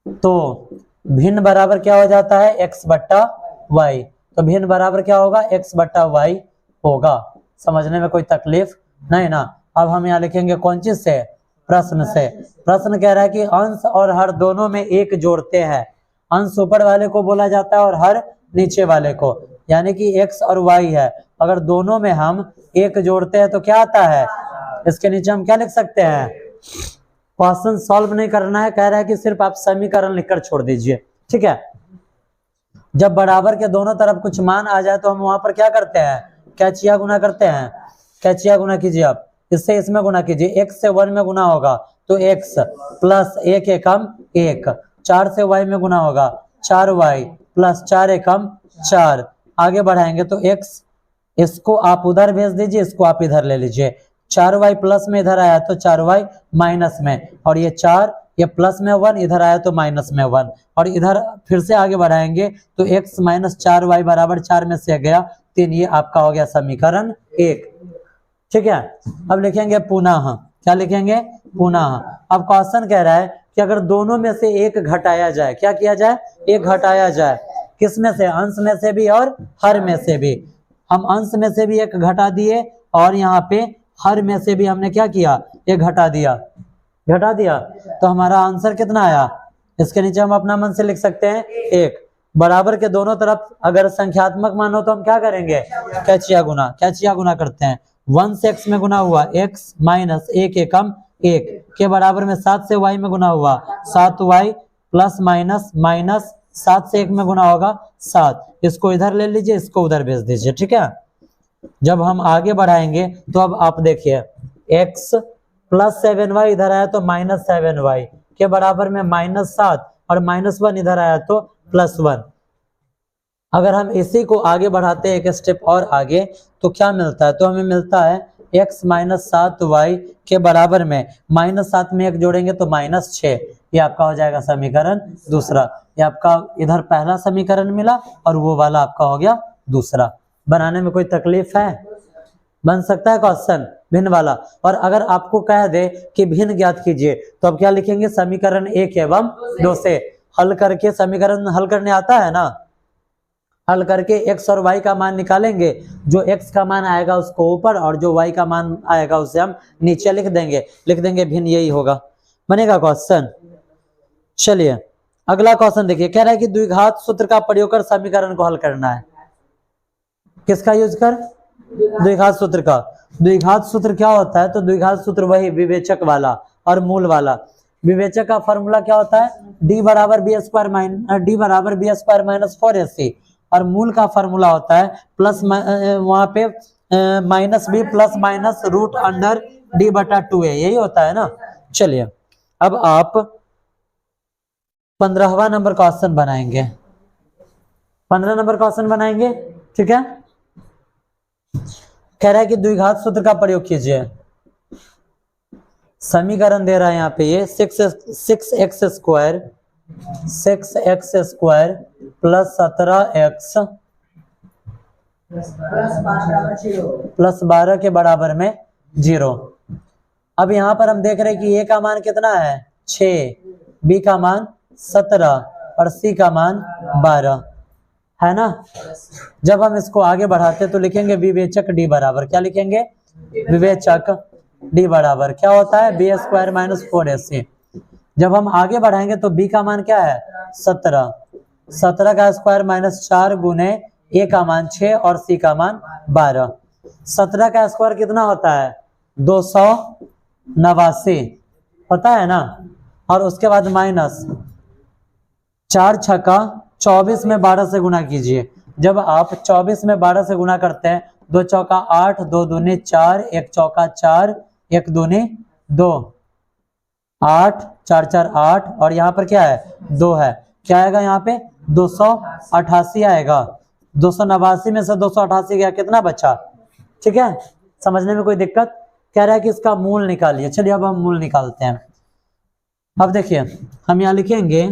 तो भिन्न बराबर क्या हो जाता है, x बट्टा y। तो भिन्न बराबर क्या होगा, x बट्टा y होगा। समझने में कोई तकलीफ नहीं ना। अब हम यहाँ लिखेंगे कौन चीज से, प्रश्न से। प्रश्न कह रहा है कि अंश और हर दोनों में 1 जोड़ते हैं। अंश ऊपर वाले को बोला जाता है और हर नीचे वाले को, यानी कि x और y है। अगर दोनों में हम 1 जोड़ते हैं तो क्या आता है, इसके नीचे हम क्या लिख सकते हैं, क्वेश्चन सॉल्व नहीं करना है, कह रहा है कि सिर्फ आप समीकरण लिखकर छोड़ दीजिए, ठीक है। जब बराबर के दोनों तरफ कुछ मान आ जाए तो हम वहां पर क्या करते हैं, कैचिया गुना करते हैं। कैचिया गुना कीजिए आप, इससे इसमें गुना कीजिए, x से 1 में गुना होगा तो x प्लस 1 एकम 1, 4 से y में गुना होगा 4y प्लस 4 एकम 4। आगे बढ़ाएंगे तो x, इसको आप उधर भेज दीजिए, इसको आप इधर ले लीजिए। 4y प्लस में इधर आया तो 4y माइनस में, और ये 4 ये प्लस में 1 इधर आया तो माइनस में 1, और इधर फिर से आगे बढ़ाएंगे तो x माइनस 4y बराबर 4 में से गया 3। ये आपका हो गया समीकरण 1, ठीक है। अब लिखेंगे पुनः, क्या लिखेंगे, पुनः। अब क्वेश्चन कह रहा है कि अगर दोनों में से 1 घटाया जाए, क्या किया जाए, 1 घटाया जाए, किस में से, अंश में से भी और हर में से भी। हम अंश में से भी 1 घटा दिए और यहाँ पे हर में से भी हमने क्या किया, 1 घटा दिया। तो हमारा आंसर कितना आया, इसके नीचे हम अपना मन से लिख सकते हैं 1। बराबर के दोनों तरफ अगर संख्यात्मक मान हो तो हम क्या करेंगे, कैचिया गुना करते हैं। 1 से x में गुना हुआ x माइनस 1 एकम 1 के बराबर में 7 से y में गुना हुआ 7y प्लस माइनस माइनस 7 से 1 में गुना होगा 7। इसको इधर ले लीजिए, इसको उधर भेज दीजिए, ठीक है। जब हम आगे बढ़ाएंगे तो अब आप देखिए x प्लस 7y इधर आया तो माइनस 7y के बराबर में माइनस 7, और माइनस 1 इधर आया तो प्लस 1। अगर हम इसी को आगे बढ़ाते हैं एक स्टेप और आगे तो क्या मिलता है, तो हमें मिलता है x माइनस 7y के बराबर में माइनस 7 में 1 जोड़ेंगे तो माइनस 6। ये आपका हो जाएगा समीकरण दूसरा। ये आपका इधर पहला समीकरण मिला और वो वाला आपका हो गया दूसरा। बनाने में कोई तकलीफ है, बन सकता है क्वेश्चन भिन्न वाला। और अगर आपको कह दे कि भिन्न ज्ञात कीजिए तो अब क्या लिखेंगे, समीकरण 1 एवं 2 से हल करके, समीकरण हल करने आता है ना, हल करके x और y का मान निकालेंगे। जो x का मान आएगा उसको ऊपर और जो y का मान आएगा उसे हम नीचे लिख देंगे भिन्न, यही होगा, बनेगा क्वेश्चन। चलिए अगला क्वेश्चन देखिए, कह रहा है कि द्विघात सूत्र का प्रयोग कर समीकरण को हल करना है। किसका यूज कर, द्विघात सूत्र का। द्विघात सूत्र क्या होता है, तो द्विघात सूत्र वही विवेचक वाला और मूल वाला। विवेचक का फॉर्मूला क्या होता है, d बराबर बी स्क्वायर माइनस 4ac, और मूल का फॉर्मूला होता है प्लस वहां पे minus B plus minus root under d बटा 2a, यही होता है ना। चलिए अब आप 15वां नंबर क्वेश्चन बनाएंगे, 15 नंबर क्वेश्चन बनाएंगे, ठीक है। कह रहा है कि द्विघात सूत्र का प्रयोग कीजिए। समीकरण दे रहा है यहाँ पे ये 6x square plus 17x plus 12 के बराबर में 0। अब यहाँ पर हम देख रहे हैं कि a का मान कितना है 6, b का मान 17 और c का मान 12 है ना। जब हम इसको आगे बढ़ाते तो लिखेंगे विवेचक d बराबर, क्या लिखेंगे, विवेचक d बराबर क्या होता है, बी स्क्वायर माइनस 4ac। जब हम आगे बढ़ाएंगे तो b का मान क्या है 17, 17 का स्क्वायर माइनस 4 गुने a का मान 6 और c का मान 12। 17 का स्क्वायर कितना होता है 289 होता है ना, और उसके बाद माइनस 4 छक्का 24 में 12 से गुना कीजिए। जब आप 24 में 12 से गुना करते हैं, 2 चौका 8, 2 दूनी 4, 1 चौका 4, 1 दूनी 2, 8, 4 4 8, और यहाँ पर क्या है 2 है, क्या आएगा यहाँ पे 288 आएगा। 289 में से 288 गया, कितना बचा, ठीक है, समझने में कोई दिक्कत। कह रहा है कि इसका मूल निकालिए। चलिए अब हम मूल निकालते हैं। अब देखिए हम यहाँ लिखेंगे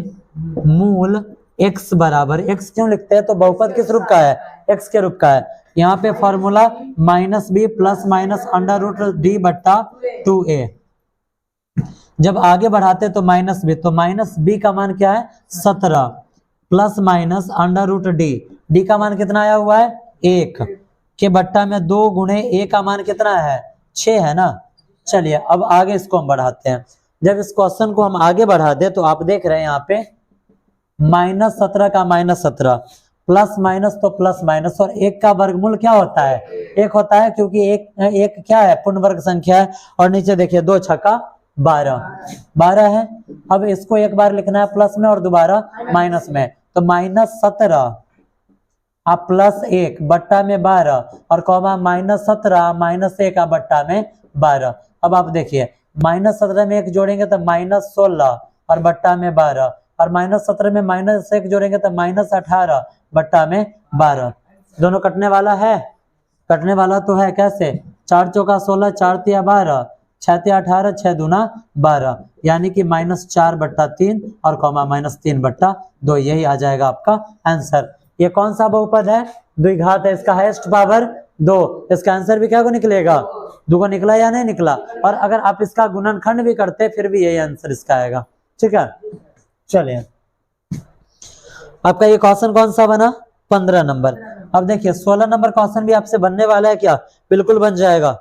मूल x बराबर, x क्यों लिखते हैं, तो बहुपद किस रूप का है, x के रूप का है। यहाँ पे formula minus B plus minus under root D बट्टा 2a। जब आगे बढ़ाते तो माइनस बी, तो माइनस बी का मान क्या है 17 plus minus under root D का मान कितना आया हुआ है 1 के बट्टा में 2 गुणे a का मान कितना है 6 है ना। चलिए अब आगे इसको हम बढ़ाते हैं। जब इस क्वेश्चन को हम आगे बढ़ा दे तो आप देख रहे हैं यहाँ पे माइनस 17 का माइनस 17 प्लस माइनस तो प्लस माइनस, और 1 का वर्गमूल क्या होता है 1 होता है, क्योंकि एक क्या है पूर्ण वर्ग संख्या है। और नीचे देखिए 2 छक्का 12 है। अब इसको एक बार लिखना है प्लस में और दोबारा माइनस में, तो माइनस 17 आप प्लस 1 बट्टा में 12 और कॉमा माइनस 17 माइनस 1 का बट्टा में 12। अब आप देखिए माइनस 17 में 1 जोड़ेंगे तो माइनस 16 और बट्टा में 12, और माइनस 17 में माइनस 1 जोड़ेंगे तो माइनस 18 बट्टा में 12। दोनों कटने वाला है, कटने वाला तो है, कैसे 4 चौका 16, 4 तिया 12, 6 तिया 18, 6 दूना 12, यानी कि माइनस 4 बट्टा 3 और कॉमा माइनस 3 बट्टा 2, यही आ जाएगा आपका आंसर। ये कौन सा बहुपद है, द्विघात है, इसका हाईएस्ट पावर 2, इसका आंसर भी क्या को निकलेगा 2 को निकला या नहीं निकला। और अगर आप इसका गुणनखंड भी करते फिर भी यही आंसर इसका आएगा, ठीक है। चलिए आपका ये क्वेश्चन कौन सा बना 15 नंबर। अब देखिए 16 नंबर क्वेश्चन भी आपसे बनने वाला है क्या, बिल्कुल बन जाएगा।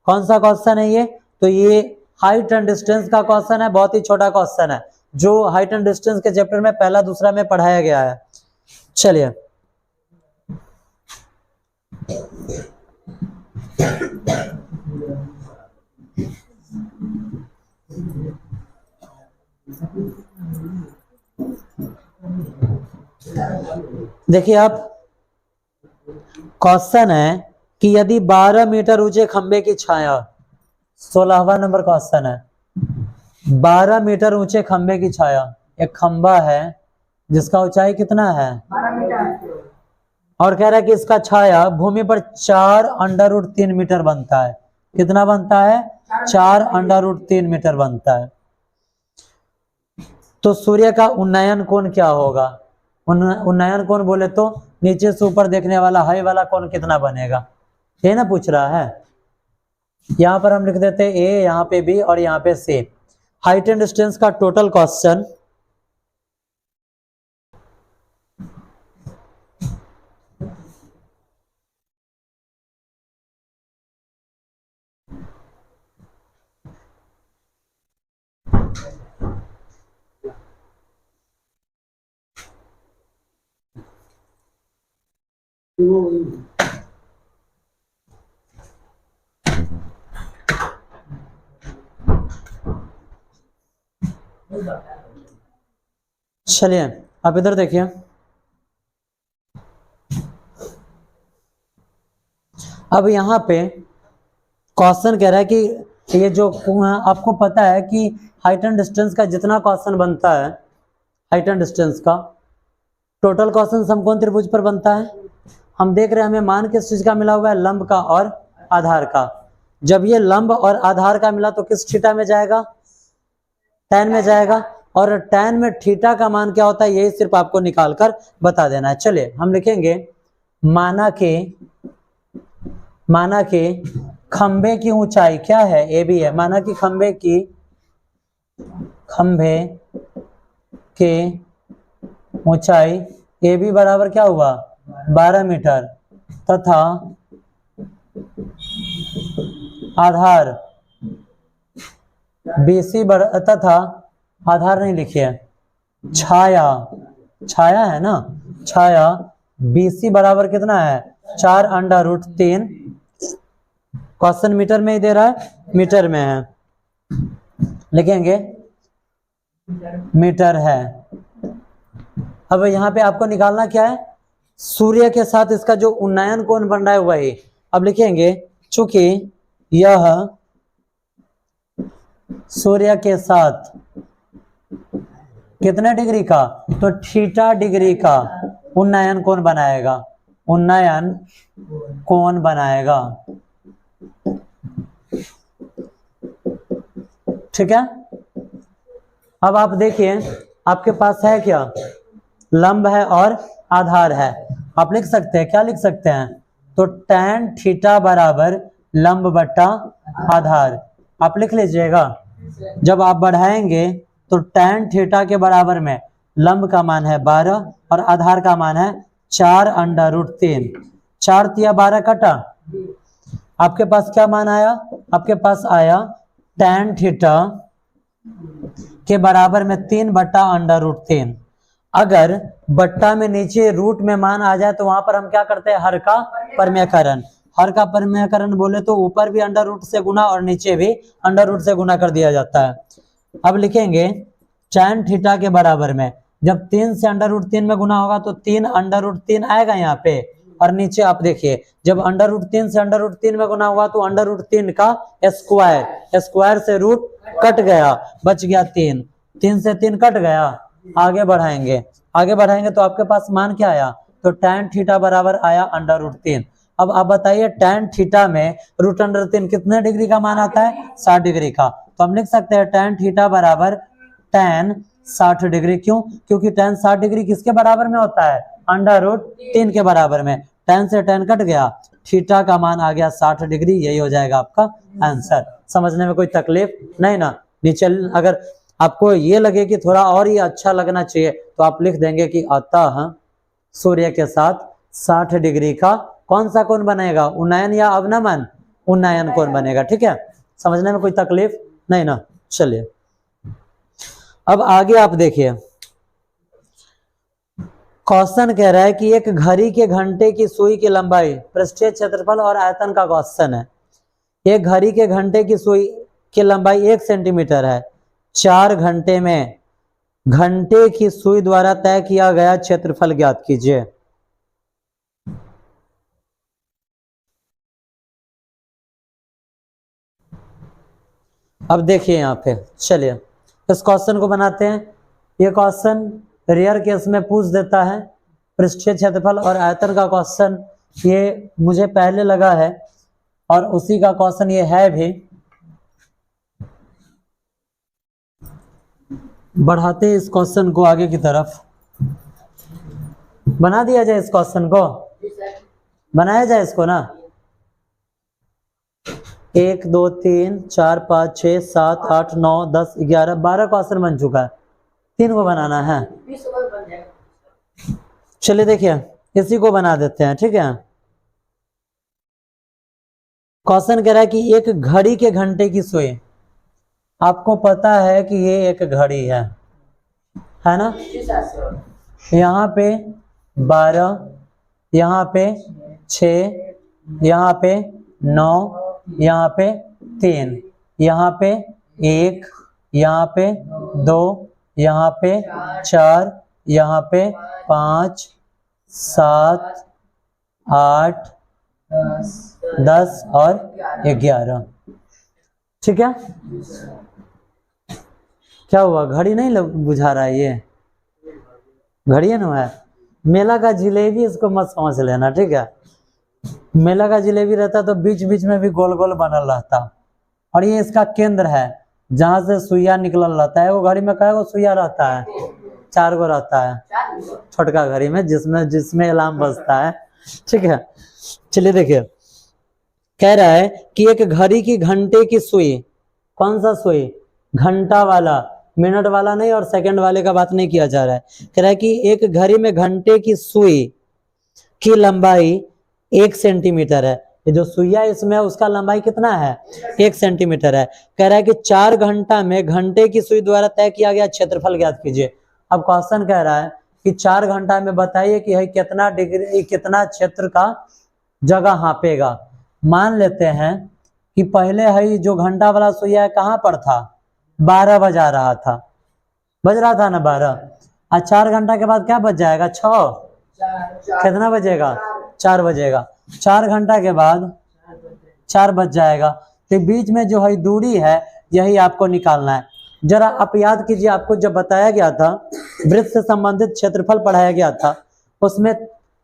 कौन सा क्वेश्चन है ये, तो ये हाइट एंड डिस्टेंस का क्वेश्चन है, बहुत ही छोटा क्वेश्चन है जो हाइट एंड डिस्टेंस के चैप्टर में पहला दूसरा में पढ़ाया गया है। चलिए देखिए आप क्वेश्चन है कि यदि 12 मीटर ऊंचे खंबे की छाया, 16वां नंबर क्वेश्चन है, 12 मीटर ऊंचे खंबे की छाया, एक खंबा है जिसका ऊंचाई कितना है 12 मीटर, और कह रहा है कि इसका छाया भूमि पर 4 अंडर रूट 3 मीटर बनता है। कितना बनता है 4 अंडर रूट 3 मीटर बनता है। तो सूर्य का उन्नयन कोण क्या होगा, उन्नयन कोण बोले तो नीचे से ऊपर देखने वाला हाई वाला कोण कितना बनेगा, ये ना पूछ रहा है। यहाँ पर हम लिख देते हैं ए, यहाँ पे बी और यहाँ पे सी। हाइट एंड डिस्टेंस का टोटल क्वेश्चन चलिए आप इधर देखिए। अब यहाँ पे क्वेश्चन कह रहा है कि ये जो आपको पता है कि हाइट एंड डिस्टेंस का जितना क्वेश्चन बनता है, हाइट एंड डिस्टेंस का टोटल क्वेश्चन समकोण त्रिभुज पर बनता है। हम देख रहे हैं हमें मान किस चीज का मिला हुआ है, लंब का और आधार का। जब ये लंब और आधार का मिला तो किस थीटा में जाएगा, tan में जाएगा। और tan में थीटा का मान क्या होता है यही सिर्फ आपको निकाल कर बता देना है। चलिए हम लिखेंगे माना के खंबे की ऊंचाई क्या है, ए बी है। माना कि खंबे के ऊंचाई ए बी बराबर क्या हुआ 12 मीटर तथा आधार BC तथा आधार नहीं लिखिए, छाया है ना, छाया BC बराबर कितना है 4√3। क्वेश्चन मीटर में ही दे रहा है, मीटर में है, लिखेंगे मीटर है। अब यहाँ पे आपको निकालना क्या है, सूर्य के साथ इसका जो उन्नयन कोण बन रहा है वही। अब लिखेंगे चूंकि यह सूर्य के साथ कितने डिग्री का, तो थीटा डिग्री का उन्नयन कोण बनाएगा, उन्नयन कोण बनाएगा। ठीक है। अब आप देखिए आपके पास है क्या, लंब है और आधार है। आप लिख सकते हैं, क्या लिख सकते हैं, तो tan थीटा बराबर लंब बट्टा आधार। आप लिख लीजिएगा। जब आप बढ़ाएंगे तो tan थीटा के बराबर में लंब का मान है 12 और आधार का मान है 4√3। 4 तिया 12 कटा, आपके पास क्या मान आया, आपके पास आया tan थीटा के बराबर में 3/√3। अगर बट्टा में नीचे रूट में मान आ जाए तो वहां पर हम क्या करते हैं, हर का परमेयकरण। हर का परमेयकरण बोले तो ऊपर भी अंडर रूट से गुना और नीचे भी अंडर रूट से गुना कर दिया जाता है। अब लिखेंगे tan थीटा के बराबर में, जब 3 से अंडर√3 में गुना होगा तो 3√3 आएगा यहाँ पे, और नीचे आप देखिए जब अंडर√3 से अंडर√3 में गुना हुआ तो अंडर√3 का स्क्वायर से रूट कट गया, बच गया 3 से 3 कट गया। आगे बढ़ाएंगे तो आपके पास मान क्या आया, तो tan थीटा बराबर आया अंडर√3। अब आप बताइए tan थीटा में √3 कितने डिग्री का मान आता है, 60 डिग्री का। तो हम लिख सकते हैं tan थीटा बराबर tan 60 डिग्री। क्यों, क्योंकि tan 60 डिग्री किसके बराबर में होता है, अंडर√3 के बराबर में। tan से tan कट गया, थीटा का मान आ गया 60 डिग्री। यही हो जाएगा आपका आंसर। समझने में कोई तकलीफ नहीं ना। नीचे अगर आपको ये लगे कि थोड़ा और ही अच्छा लगना चाहिए तो आप लिख देंगे कि अतः सूर्य के साथ 60 डिग्री का कौन सा कोण बनेगा, उन्नयन या अवनमन, उन्नयन कोण बनेगा। ठीक है, समझने में कोई तकलीफ नहीं ना। चलिए अब आगे आप देखिए, क्वेश्चन कह रहा है कि एक घड़ी के घंटे की सुई की लंबाई, पृष्ठीय क्षेत्रफल और आयतन का क्वेश्चन है। एक घड़ी के घंटे की सुई की लंबाई 1 सेंटीमीटर है। 4 घंटे में घंटे की सुई द्वारा तय किया गया क्षेत्रफल ज्ञात कीजिए। अब देखिए यहाँ पे, चलिए इस क्वेश्चन को बनाते हैं। ये क्वेश्चन रेयर केस में पूछ देता है, पृष्ठीय क्षेत्रफल और आयतन का क्वेश्चन ये मुझे पहले लगा है और उसी का क्वेश्चन ये है भी। बढ़ाते हैं इस क्वेश्चन को आगे की तरफ, बना दिया जाए, इस क्वेश्चन को बनाया जाए इसको ना। 1 2 3 4 5 6 7 8 9 10 11 12 क्वेश्चन बन चुका है, 3 को बनाना है। चलिए देखिए इसी को बना देते हैं, ठीक है। क्वेश्चन कह रहा है कि एक घड़ी के घंटे की सुई, आपको पता है कि ये एक घड़ी है ना। यहाँ पे 12, यहाँ पे 6, यहाँ पे 9, यहाँ पे 3, यहाँ पे 1, यहाँ पे 2, यहाँ पे 4, यहाँ पे 5, 7, 8, 10 और 11, ठीक है। क्या हुआ, घड़ी नहीं बुझा रहा है, ये घड़ी है ना है। मेला का जिलेबी इसको मत समझ लेना, ठीक है। मेला का जिलेबी रहता तो बीच बीच में भी गोल गोल बनल रहता, और ये इसका केंद्र है जहां से सुइया निकलल रहता है। वो घड़ी में कई गो सुइया रहता है, 4 गो रहता है छोटका घड़ी में, जिसमें अलार्म बजता है, ठीक है। चलिए देखिए कह रहा है कि एक घड़ी की घंटे की सुई, कौन सा सुई, घंटा वाला, मिनट वाला नहीं और सेकंड वाले का बात नहीं किया जा रहा है। कह रहा है कि एक घड़ी में घंटे की सुई की लंबाई 1 सेंटीमीटर है। ये जो सुइया इसमें उसका लंबाई कितना है, 1 सेंटीमीटर है। कह रहा है कि 4 घंटा में घंटे की सुई द्वारा तय किया गया क्षेत्रफल ज्ञात कीजिए। अब क्वेश्चन कह रहा है कि 4 घंटा में बताइए कि है कितना डिग्री, कितना क्षेत्र का जगह हाँपेगा। मान लेते हैं कि पहले है जो घंटा वाला सुइया कहाँ पर था, 12 बजा रहा था, बज रहा था ना 12, और 4 घंटा के बाद क्या बज जाएगा, 6, कितना बजेगा, 4 बजेगा। 4 घंटा के बाद 4 बज जाएगा, तो बीच में जो है दूरी है यही आपको निकालना है। जरा आप याद कीजिए, आपको जब बताया गया था वृत्त से संबंधित क्षेत्रफल पढ़ाया गया था, उसमें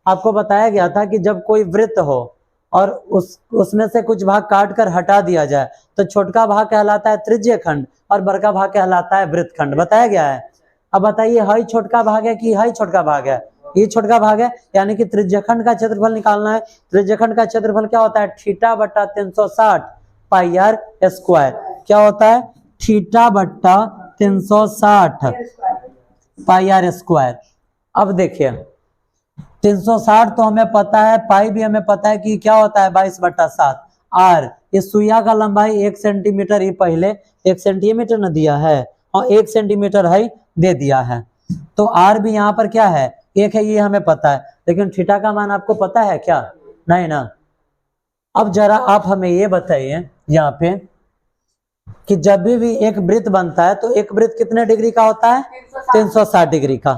आपको बताया गया था कि जब कोई वृत्त हो और उसमें से कुछ भाग काट कर हटा दिया जाए तो छोटका भाग कहलाता है त्रिज्य खंड और बड़का भाग कहलाता है वृत्त खंड, बताया गया है। अब बताइए हाई छोटका भाग है कि हाई छोटका भाग है, ये छोटका भाग है, यानी कि त्रिज्यखंड का क्षेत्रफल निकालना है। त्रिज्यखंड का क्षेत्रफल क्या होता है, थीटा बट्टा 360 पाई आर स्क्वायर। क्या होता है, थीटा बट्टा 360 पाई आर स्क्वायर। अब देखिए 360 तो हमें पता है, पाई भी हमें पता है कि क्या होता है 22/7। आर, इस सुइया का लंबाई 1 सेंटीमीटर, ये पहले 1 सेंटीमीटर न दिया है और 1 सेंटीमीटर है दे दिया है, तो आर भी यहाँ पर क्या है, 1 है, ये हमें पता है। लेकिन थीटा का मान आपको पता है क्या, नहीं ना। अब जरा आप हमें ये बताइए यहाँ पे कि जब भी एक वृत्त बनता है तो एक वृत्त कितने डिग्री का होता है, 360 डिग्री का,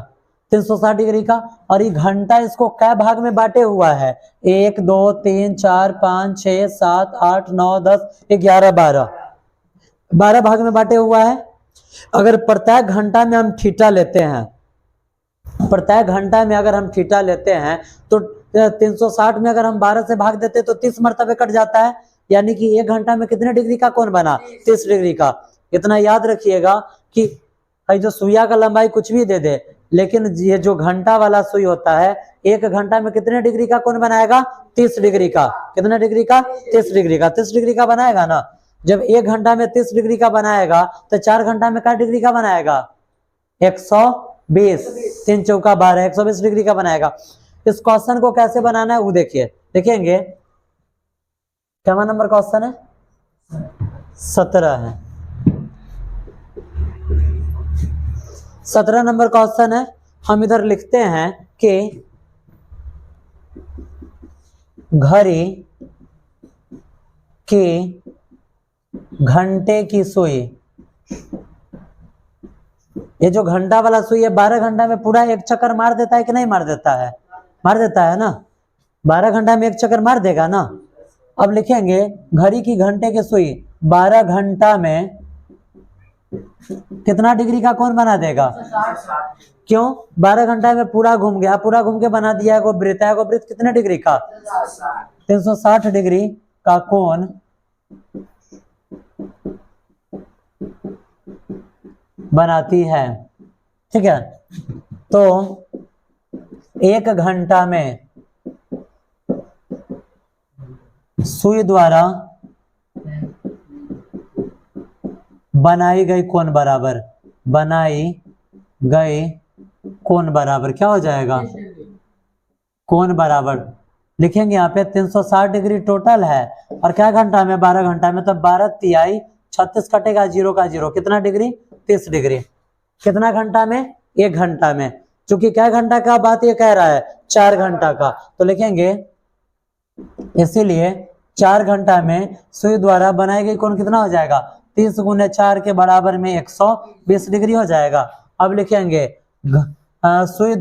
360 डिग्री का। और ये घंटा इसको कै भाग में बांटे हुआ है, 1 2 3 4 5 6 7 8 9 10 11 12 भाग में बांटे हुआ है। अगर प्रत्येक घंटा में हम थीटा लेते हैं, प्रत्येक घंटा में अगर हम थीटा लेते हैं तो 360 में अगर हम 12 से भाग देते तो 30 मरतबे कट जाता है, यानी कि 1 घंटा में कितने डिग्री का कोण बना, 30 डिग्री का। इतना याद रखिएगा कि जो सुइया का लंबाई कुछ भी दे दे, लेकिन ये जो घंटा वाला सुई होता है 1 घंटा में कितने डिग्री का कोण बनाएगा, 30 डिग्री का। कितने डिग्री का, 30 डिग्री का, 30 डिग्री का बनाएगा ना। जब 1 घंटा में 30 डिग्री का बनाएगा तो 4 घंटा में क्या डिग्री का बनाएगा, 120, 3 चौका 12, 120 डिग्री का बनाएगा। इस क्वेश्चन को कैसे बनाना है वो देखिए, देखेंगे क्या नंबर क्वेश्चन है, 17 है, 17 नंबर क्वेश्चन है। हम इधर लिखते हैं कि घड़ी की घंटे की सुई, ये जो घंटा वाला सुई है 12 घंटा में पूरा एक चक्कर मार देता है कि नहीं मार देता है, मार देता है ना, 12 घंटा में एक चक्कर मार देगा ना। अब लिखेंगे घड़ी की घंटे की सुई 12 घंटा में कितना डिग्री का कोण बना देगा, क्यों, 12 घंटा में पूरा घूम गया, पूरा घूम के बना दिया है, वृत्त है, वृत्त कितने डिग्री का, 360 डिग्री का कोण बनाती है, ठीक है। तो 1 घंटा में सुई द्वारा बनाई गई कोण बराबर, बनाई गई कोण बराबर क्या हो जाएगा, कोण बराबर लिखेंगे यहाँ पे 360 डिग्री टोटल है और क्या घंटा में, 12 घंटा में, तो 12 तिहाई 36 कटेगा, 0 का 0, कितना डिग्री, 30 डिग्री। कितना घंटा में, 1 घंटा में, क्योंकि क्या घंटा का बात ये कह रहा है, 4 घंटा का, तो लिखेंगे इसीलिए 4 घंटा में सुई द्वारा बनाई गई कोण कितना हो जाएगा, 30 गुने 4 के बराबर में 120 डिग्री हो जाएगा। अब लिखेंगे सुई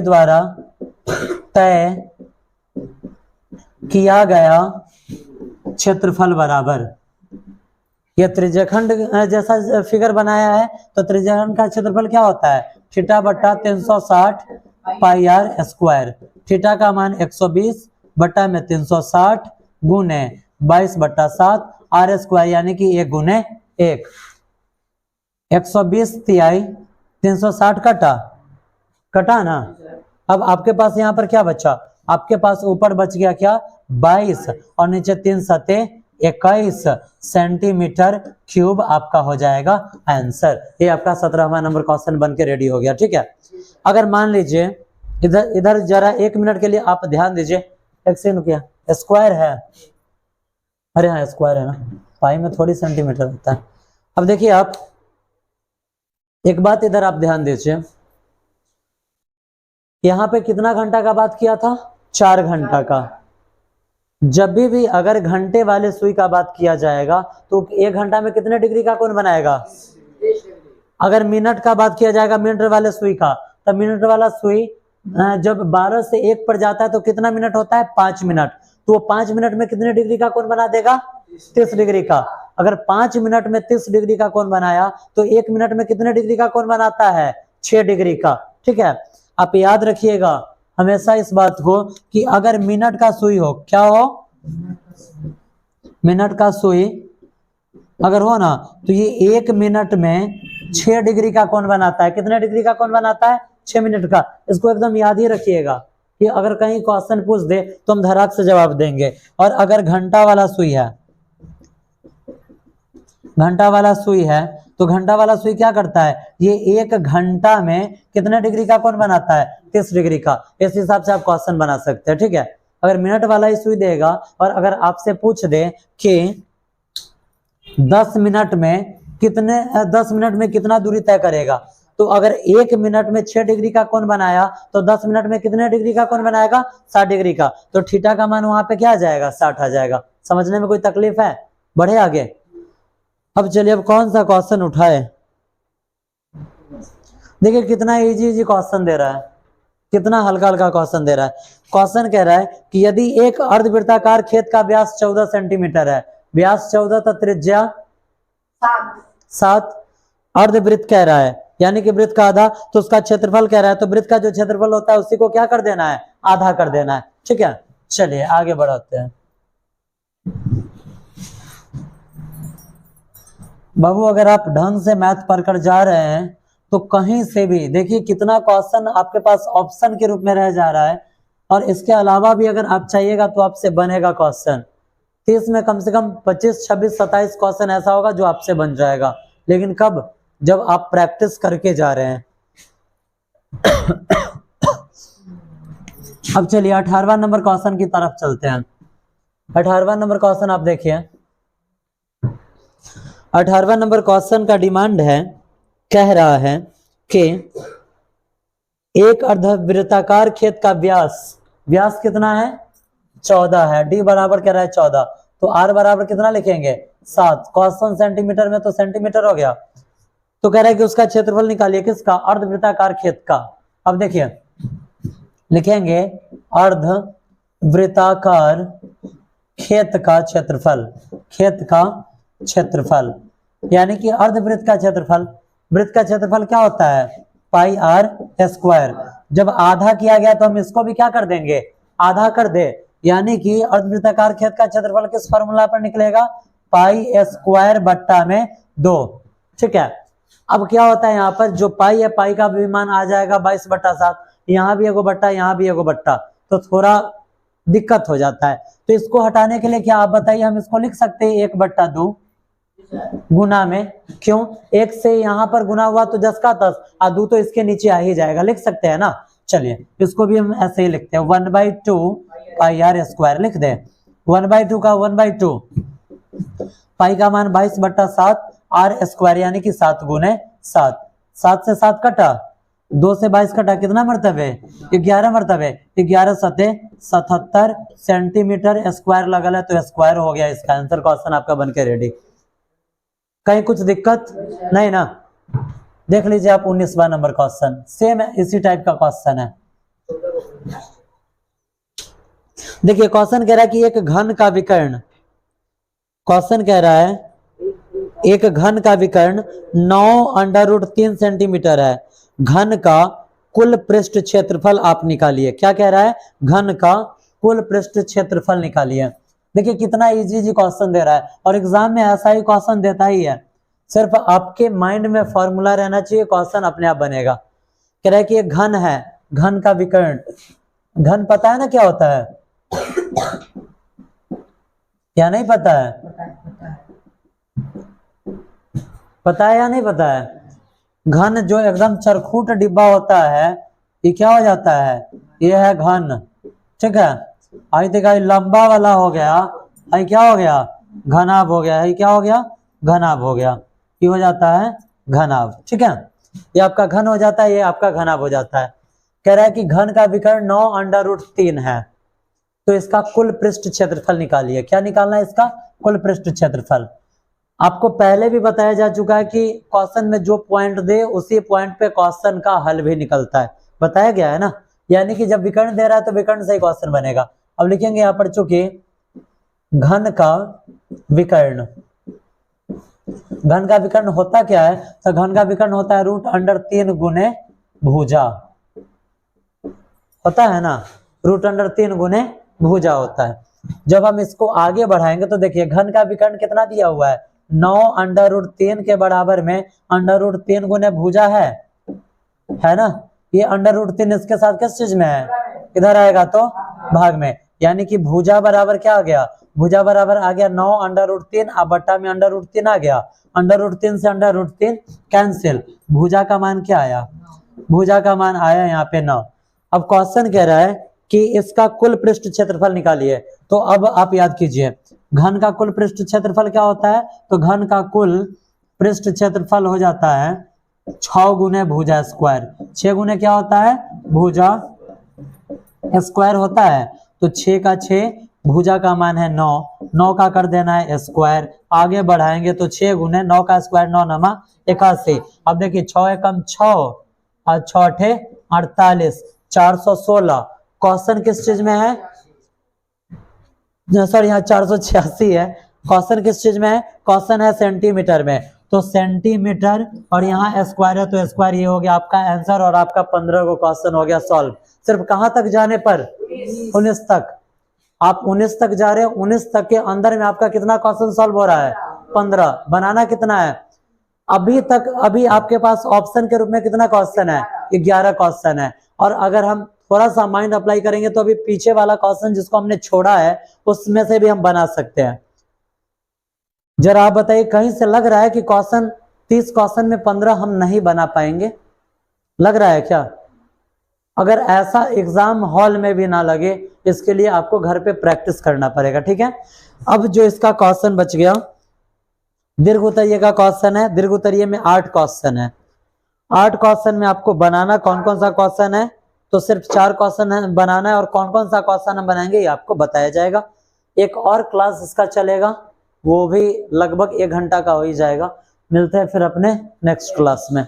द्वारा तय किया गया क्षेत्रफल बराबर, यह त्रिज्यखंड जैसा फिगर बनाया है, तो त्रिज्यखंड का क्षेत्रफल क्या होता है, थीटा बट्टा 360 पाई आर स्क्वायर। थीटा का मान 120 बट्टा में 360 गुने 22/7 आर स्क्वायर, यानी कि 1 गुने 1, 120 तिहाई 360 कटा ना। अब आपके पास यहाँ पर क्या बचा, आपके पास ऊपर बच गया क्या, 22 और नीचे 3 सते 21 सेंटीमीटर क्यूब आपका हो जाएगा आंसर। ये आपका 17वां नंबर क्वेश्चन बन के रेडी हो गया। ठीक है, अगर मान लीजिए इधर जरा 1 मिनट के लिए आप ध्यान दीजिए, एक सेकंड, क्या स्क्वायर है, अरे हाँ स्क्वायर है ना, पाई में थोड़ी सेंटीमीटर होता है। अब देखिए आप एक बात इधर आप ध्यान दीजिए, यहाँ पे कितना घंटा का बात किया था, 4 घंटा का। जब भी अगर घंटे वाले सुई का बात किया जाएगा तो 1 घंटा में कितने डिग्री का कोण बनाएगा, अगर मिनट का बात किया जाएगा मिनट वाले सुई का, तब मिनट वाला सुई जब 12 से 1 पर जाता है तो कितना मिनट होता है, 5 मिनट, तो वो 5 मिनट में कितने डिग्री का कोण बना देगा, 30 डिग्री का। अगर 5 मिनट में 30 डिग्री का कोण बनाया तो 1 मिनट में कितने डिग्री का कोण बनाता है, 6 डिग्री का। ठीक है, आप याद रखिएगा हमेशा इस बात को कि अगर मिनट का सुई हो, क्या हो, मिनट का सुई अगर हो ना, तो ये 1 मिनट में 6 डिग्री का कोण बनाता है। कितने डिग्री का कोण बनाता है, 6 मिनट का। इसको एकदम याद ही रखिएगा कि अगर कहीं क्वेश्चन पूछ दे तो हम धड़ाक से जवाब देंगे। और अगर घंटा वाला सुई है, घंटा वाला सुई है, तो घंटा वाला सुई क्या करता है, ये 1 घंटा में कितने डिग्री का कोण बनाता है, 30 डिग्री का। इस हिसाब से आप क्वेश्चन बना सकते हैं। ठीक है, अगर मिनट वाला ही सुई देगा और अगर आपसे पूछ दे कि 10 मिनट में कितना दूरी तय करेगा, तो अगर 1 मिनट में 6 डिग्री का कोण बनाया तो 10 मिनट में कितने डिग्री का कोण बनाएगा, 60 डिग्री का। तो थीटा का मान वहां पे क्या आ जाएगा, 60 आ जाएगा। समझने में कोई तकलीफ है, बढ़े आगे। अब चलिए अब कौन सा क्वेश्चन उठाए, देखिए कितना इजी क्वेश्चन दे रहा है, कितना हल्का हल्का क्वेश्चन दे रहा है। क्वेश्चन कह रहा है कि यदि एक अर्धवृत्ताकार खेत का व्यास 14 सेंटीमीटर है, व्यास 14 तो त्रिज्या 7, अर्धवृत्त कह रहा है यानी कि वृत्त का आधा, तो उसका क्षेत्रफल कह रहा है, तो वृत्त का जो क्षेत्रफल होता है उसी को क्या कर देना है, आधा कर देना है। ठीक है, चलिए आगे बढ़ाते हैं। बाबू अगर आप ढंग से मैथ पढ़कर जा रहे हैं तो कहीं से भी देखिए कितना क्वेश्चन आपके पास ऑप्शन के रूप में रह जा रहा है, और इसके अलावा भी अगर आप चाहिएगा तो आपसे बनेगा क्वेश्चन। 30 में कम से कम 25, 26, 27 क्वेश्चन ऐसा होगा जो आपसे बन जाएगा, लेकिन कब, जब आप प्रैक्टिस करके जा रहे हैं। अब चलिए 18वां नंबर क्वेश्चन की तरफ चलते हैं। 18वां नंबर क्वेश्चन आप देखिए, 18वां नंबर क्वेश्चन का डिमांड है, कह रहा है कि एक अर्धवृत्ताकार खेत का व्यास कितना है, 14 है, डी बराबर कह रहा है 14, तो आर बराबर कितना लिखेंगे, 7। क्वेश्चन सेंटीमीटर में तो सेंटीमीटर हो गया, तो कह रहा है कि उसका क्षेत्रफल निकालिए, किसका, अर्धवृत्ताकार खेत का। अब देखिए लिखेंगे अर्धवृत्ताकार खेत का क्षेत्रफल, खेत का क्षेत्रफल यानी कि अर्धवृत्त का क्षेत्रफल। वृत्त का क्षेत्रफल क्या होता है, पाई आर स्क्वायर। जब आधा किया गया तो हम इसको भी क्या कर देंगे, आधा कर दे, यानी कि अर्धवृत्ताकार खेत का क्षेत्रफल किस फॉर्मूला पर निकलेगा, पाई स्क्वायर बट्टा में 2। ठीक है, अब क्या होता है यहाँ पर जो पाई है, पाई का भी मान आ जाएगा 22/7, यहाँ भी एगो बट्टा, यहाँ भी एगो बट्टा, तो थोड़ा दिक्कत हो जाता है। तो इसको हटाने के लिए क्या आप बताइए, हम इसको लिख सकते हैं 1/2, गुना में, क्यों? एक से यहाँ पर गुना हुआ तो 10 का 10, आदू तो इसके नीचे आ ही जाएगा, लिख सकते हैं ना। चलिए इसको भी हम ऐसे ही लिखते हैं, 1/2 पाई आर स्क्वायर लिख दे। 1/2 का 1/2, पाई का मान 22/7 आर स्क्वायर यानी कि 7 गुने 7, 7 से 7 कटा, 2 से 22 कटा, कितना मरतबे? 11 मरतबे, 11 सते 77 सेंटीमीटर स्क्वायर लगल है, तो स्क्वायर हो गया इसका आंसर। क्वेश्चन आपका बनके रेडी। कहीं कुछ दिक्कत नहीं ना? देख लीजिए आप 19वां नंबर क्वेश्चन, सेम है, इसी टाइप का क्वेश्चन है। देखिए क्वेश्चन कह रहा है कि एक घन का विकर्ण, क्वेश्चन कह रहा है एक घन का विकर्ण 9√3 सेंटीमीटर है, घन का कुल पृष्ठ क्षेत्रफल आप निकालिए। क्या कह रहा है? घन का कुल पृष्ठ क्षेत्रफल निकालिए। देखिए कितना इजी क्वेश्चन दे रहा है, और एग्जाम में ऐसा ही क्वेश्चन देता ही है, सिर्फ आपके माइंड में फॉर्मूला रहना चाहिए, क्वेश्चन अपने आप बनेगा। कह रहा है कि एक घन है, घन का विकर्ण, घन पता है ना क्या होता है? क्या नहीं पता है? पता है या नहीं पता है? घन जो एकदम चरखूट डिब्बा होता है, ये क्या हो जाता है? ये है घन, ठीक है। आई देखा लंबा वाला हो गया, आई क्या हो गया? घनाभ हो गया है, क्या हो गया? घनाभ हो गया, ये हो जाता है घनाभ, ठीक है। ये आपका घन हो जाता है, ये आपका घनाभ हो जाता है। कह रहा है कि घन का विकर्ण 9√3 है, तो इसका कुल पृष्ठ क्षेत्रफल निकालिए। क्या निकालना है? इसका कुल पृष्ठ क्षेत्रफल। आपको पहले भी बताया जा चुका है कि क्वेश्चन में जो पॉइंट दे उसी पॉइंट पे क्वेश्चन का हल भी निकलता है, बताया गया है ना। यानी कि जब विकर्ण दे रहा है तो विकर्ण से ही क्वेश्चन बनेगा। अब लिखेंगे यहाँ पर, चूंकि घन का विकर्ण, घन का विकर्ण होता क्या है? तो घन का विकर्ण होता है √3 गुने भुजा, होता है ना, √3 गुने भुजा होता है। जब हम इसको आगे बढ़ाएंगे तो देखिए घन का विकर्ण कितना दिया हुआ है? 9√3 के बराबर में √3 गुने भुजा है ना। ये √3 इसके साथ किस चीज में है? इधर आएगा तो भाग में, यानी कि भुजा बराबर क्या आ गया? भुजा बराबर आ गया 9√3, अब बट्टा में √3 आ गया, √3 से √3 कैंसिल, भुजा का मान क्या आया? भुजा का मान आया यहाँ पे 9। अब क्वेश्चन कह रहा है कि इसका कुल पृष्ठ क्षेत्रफल निकालिए। तो अब आप याद कीजिए, घन का कुल पृष्ठ क्षेत्रफल क्या होता है? तो घन का कुल पृष्ठ क्षेत्रफल हो जाता है 6 गुने भुजा स्क्वायर। 6 गुने क्या होता है? भुजा स्क्वायर होता है। तो 6 का 6, भुजा का मान है 9, 9 का कर देना है स्क्वायर। आगे बढ़ाएंगे तो 6 गुने 9 का स्क्वायर 9 नमा 81। अब देखिए 6 एकम 6 और 6 × 48, 416। क्वेश्चन किस चीज में है? सॉरी यहाँ 486 है। क्वेश्चन किस चीज में है? क्वेश्चन है सेंटीमीटर में, तो सेंटीमीटर और यहाँ स्क्वायर है तो स्क्वायर, ये हो गया आपका आंसर, और आपका 15 को क्वेश्चन हो गया सॉल्व। सिर्फ कहां तक जाने पर? 19 तक। आप 19 तक जा रहे हो, 19 तक के अंदर में आपका कितना क्वेश्चन सॉल्व हो रहा है? 15। बनाना कितना है? अभी तक अभी आपके पास ऑप्शन के रूप में कितना क्वेश्चन है? 11 क्वेश्चन है। और अगर हम थोड़ा सा माइंड अप्लाई करेंगे तो अभी पीछे वाला क्वेश्चन जिसको हमने छोड़ा है उसमें से भी हम बना सकते हैं। जरा आप बताइए, कहीं से लग रहा है कि क्वेश्चन 30 क्वेश्चन में 15 हम नहीं बना पाएंगे? लग रहा है क्या? अगर ऐसा एग्जाम हॉल में भी ना लगे, इसके लिए आपको घर पे प्रैक्टिस करना पड़ेगा, ठीक है। अब जो इसका क्वेश्चन बच गया, दीर्घ उत्तरीय का क्वेश्चन है। दीर्घ उत्तरीय में 8 क्वेश्चन है। 8 क्वेश्चन में आपको बनाना कौन कौन सा क्वेश्चन है? तो सिर्फ 4 क्वेश्चन बनाना है, और कौन कौन सा क्वेश्चन हम बनाएंगे ये आपको बताया जाएगा। एक और क्लास इसका चलेगा, वो भी लगभग 1 घंटा का हो ही जाएगा। मिलते हैं फिर अपने नेक्स्ट क्लास में।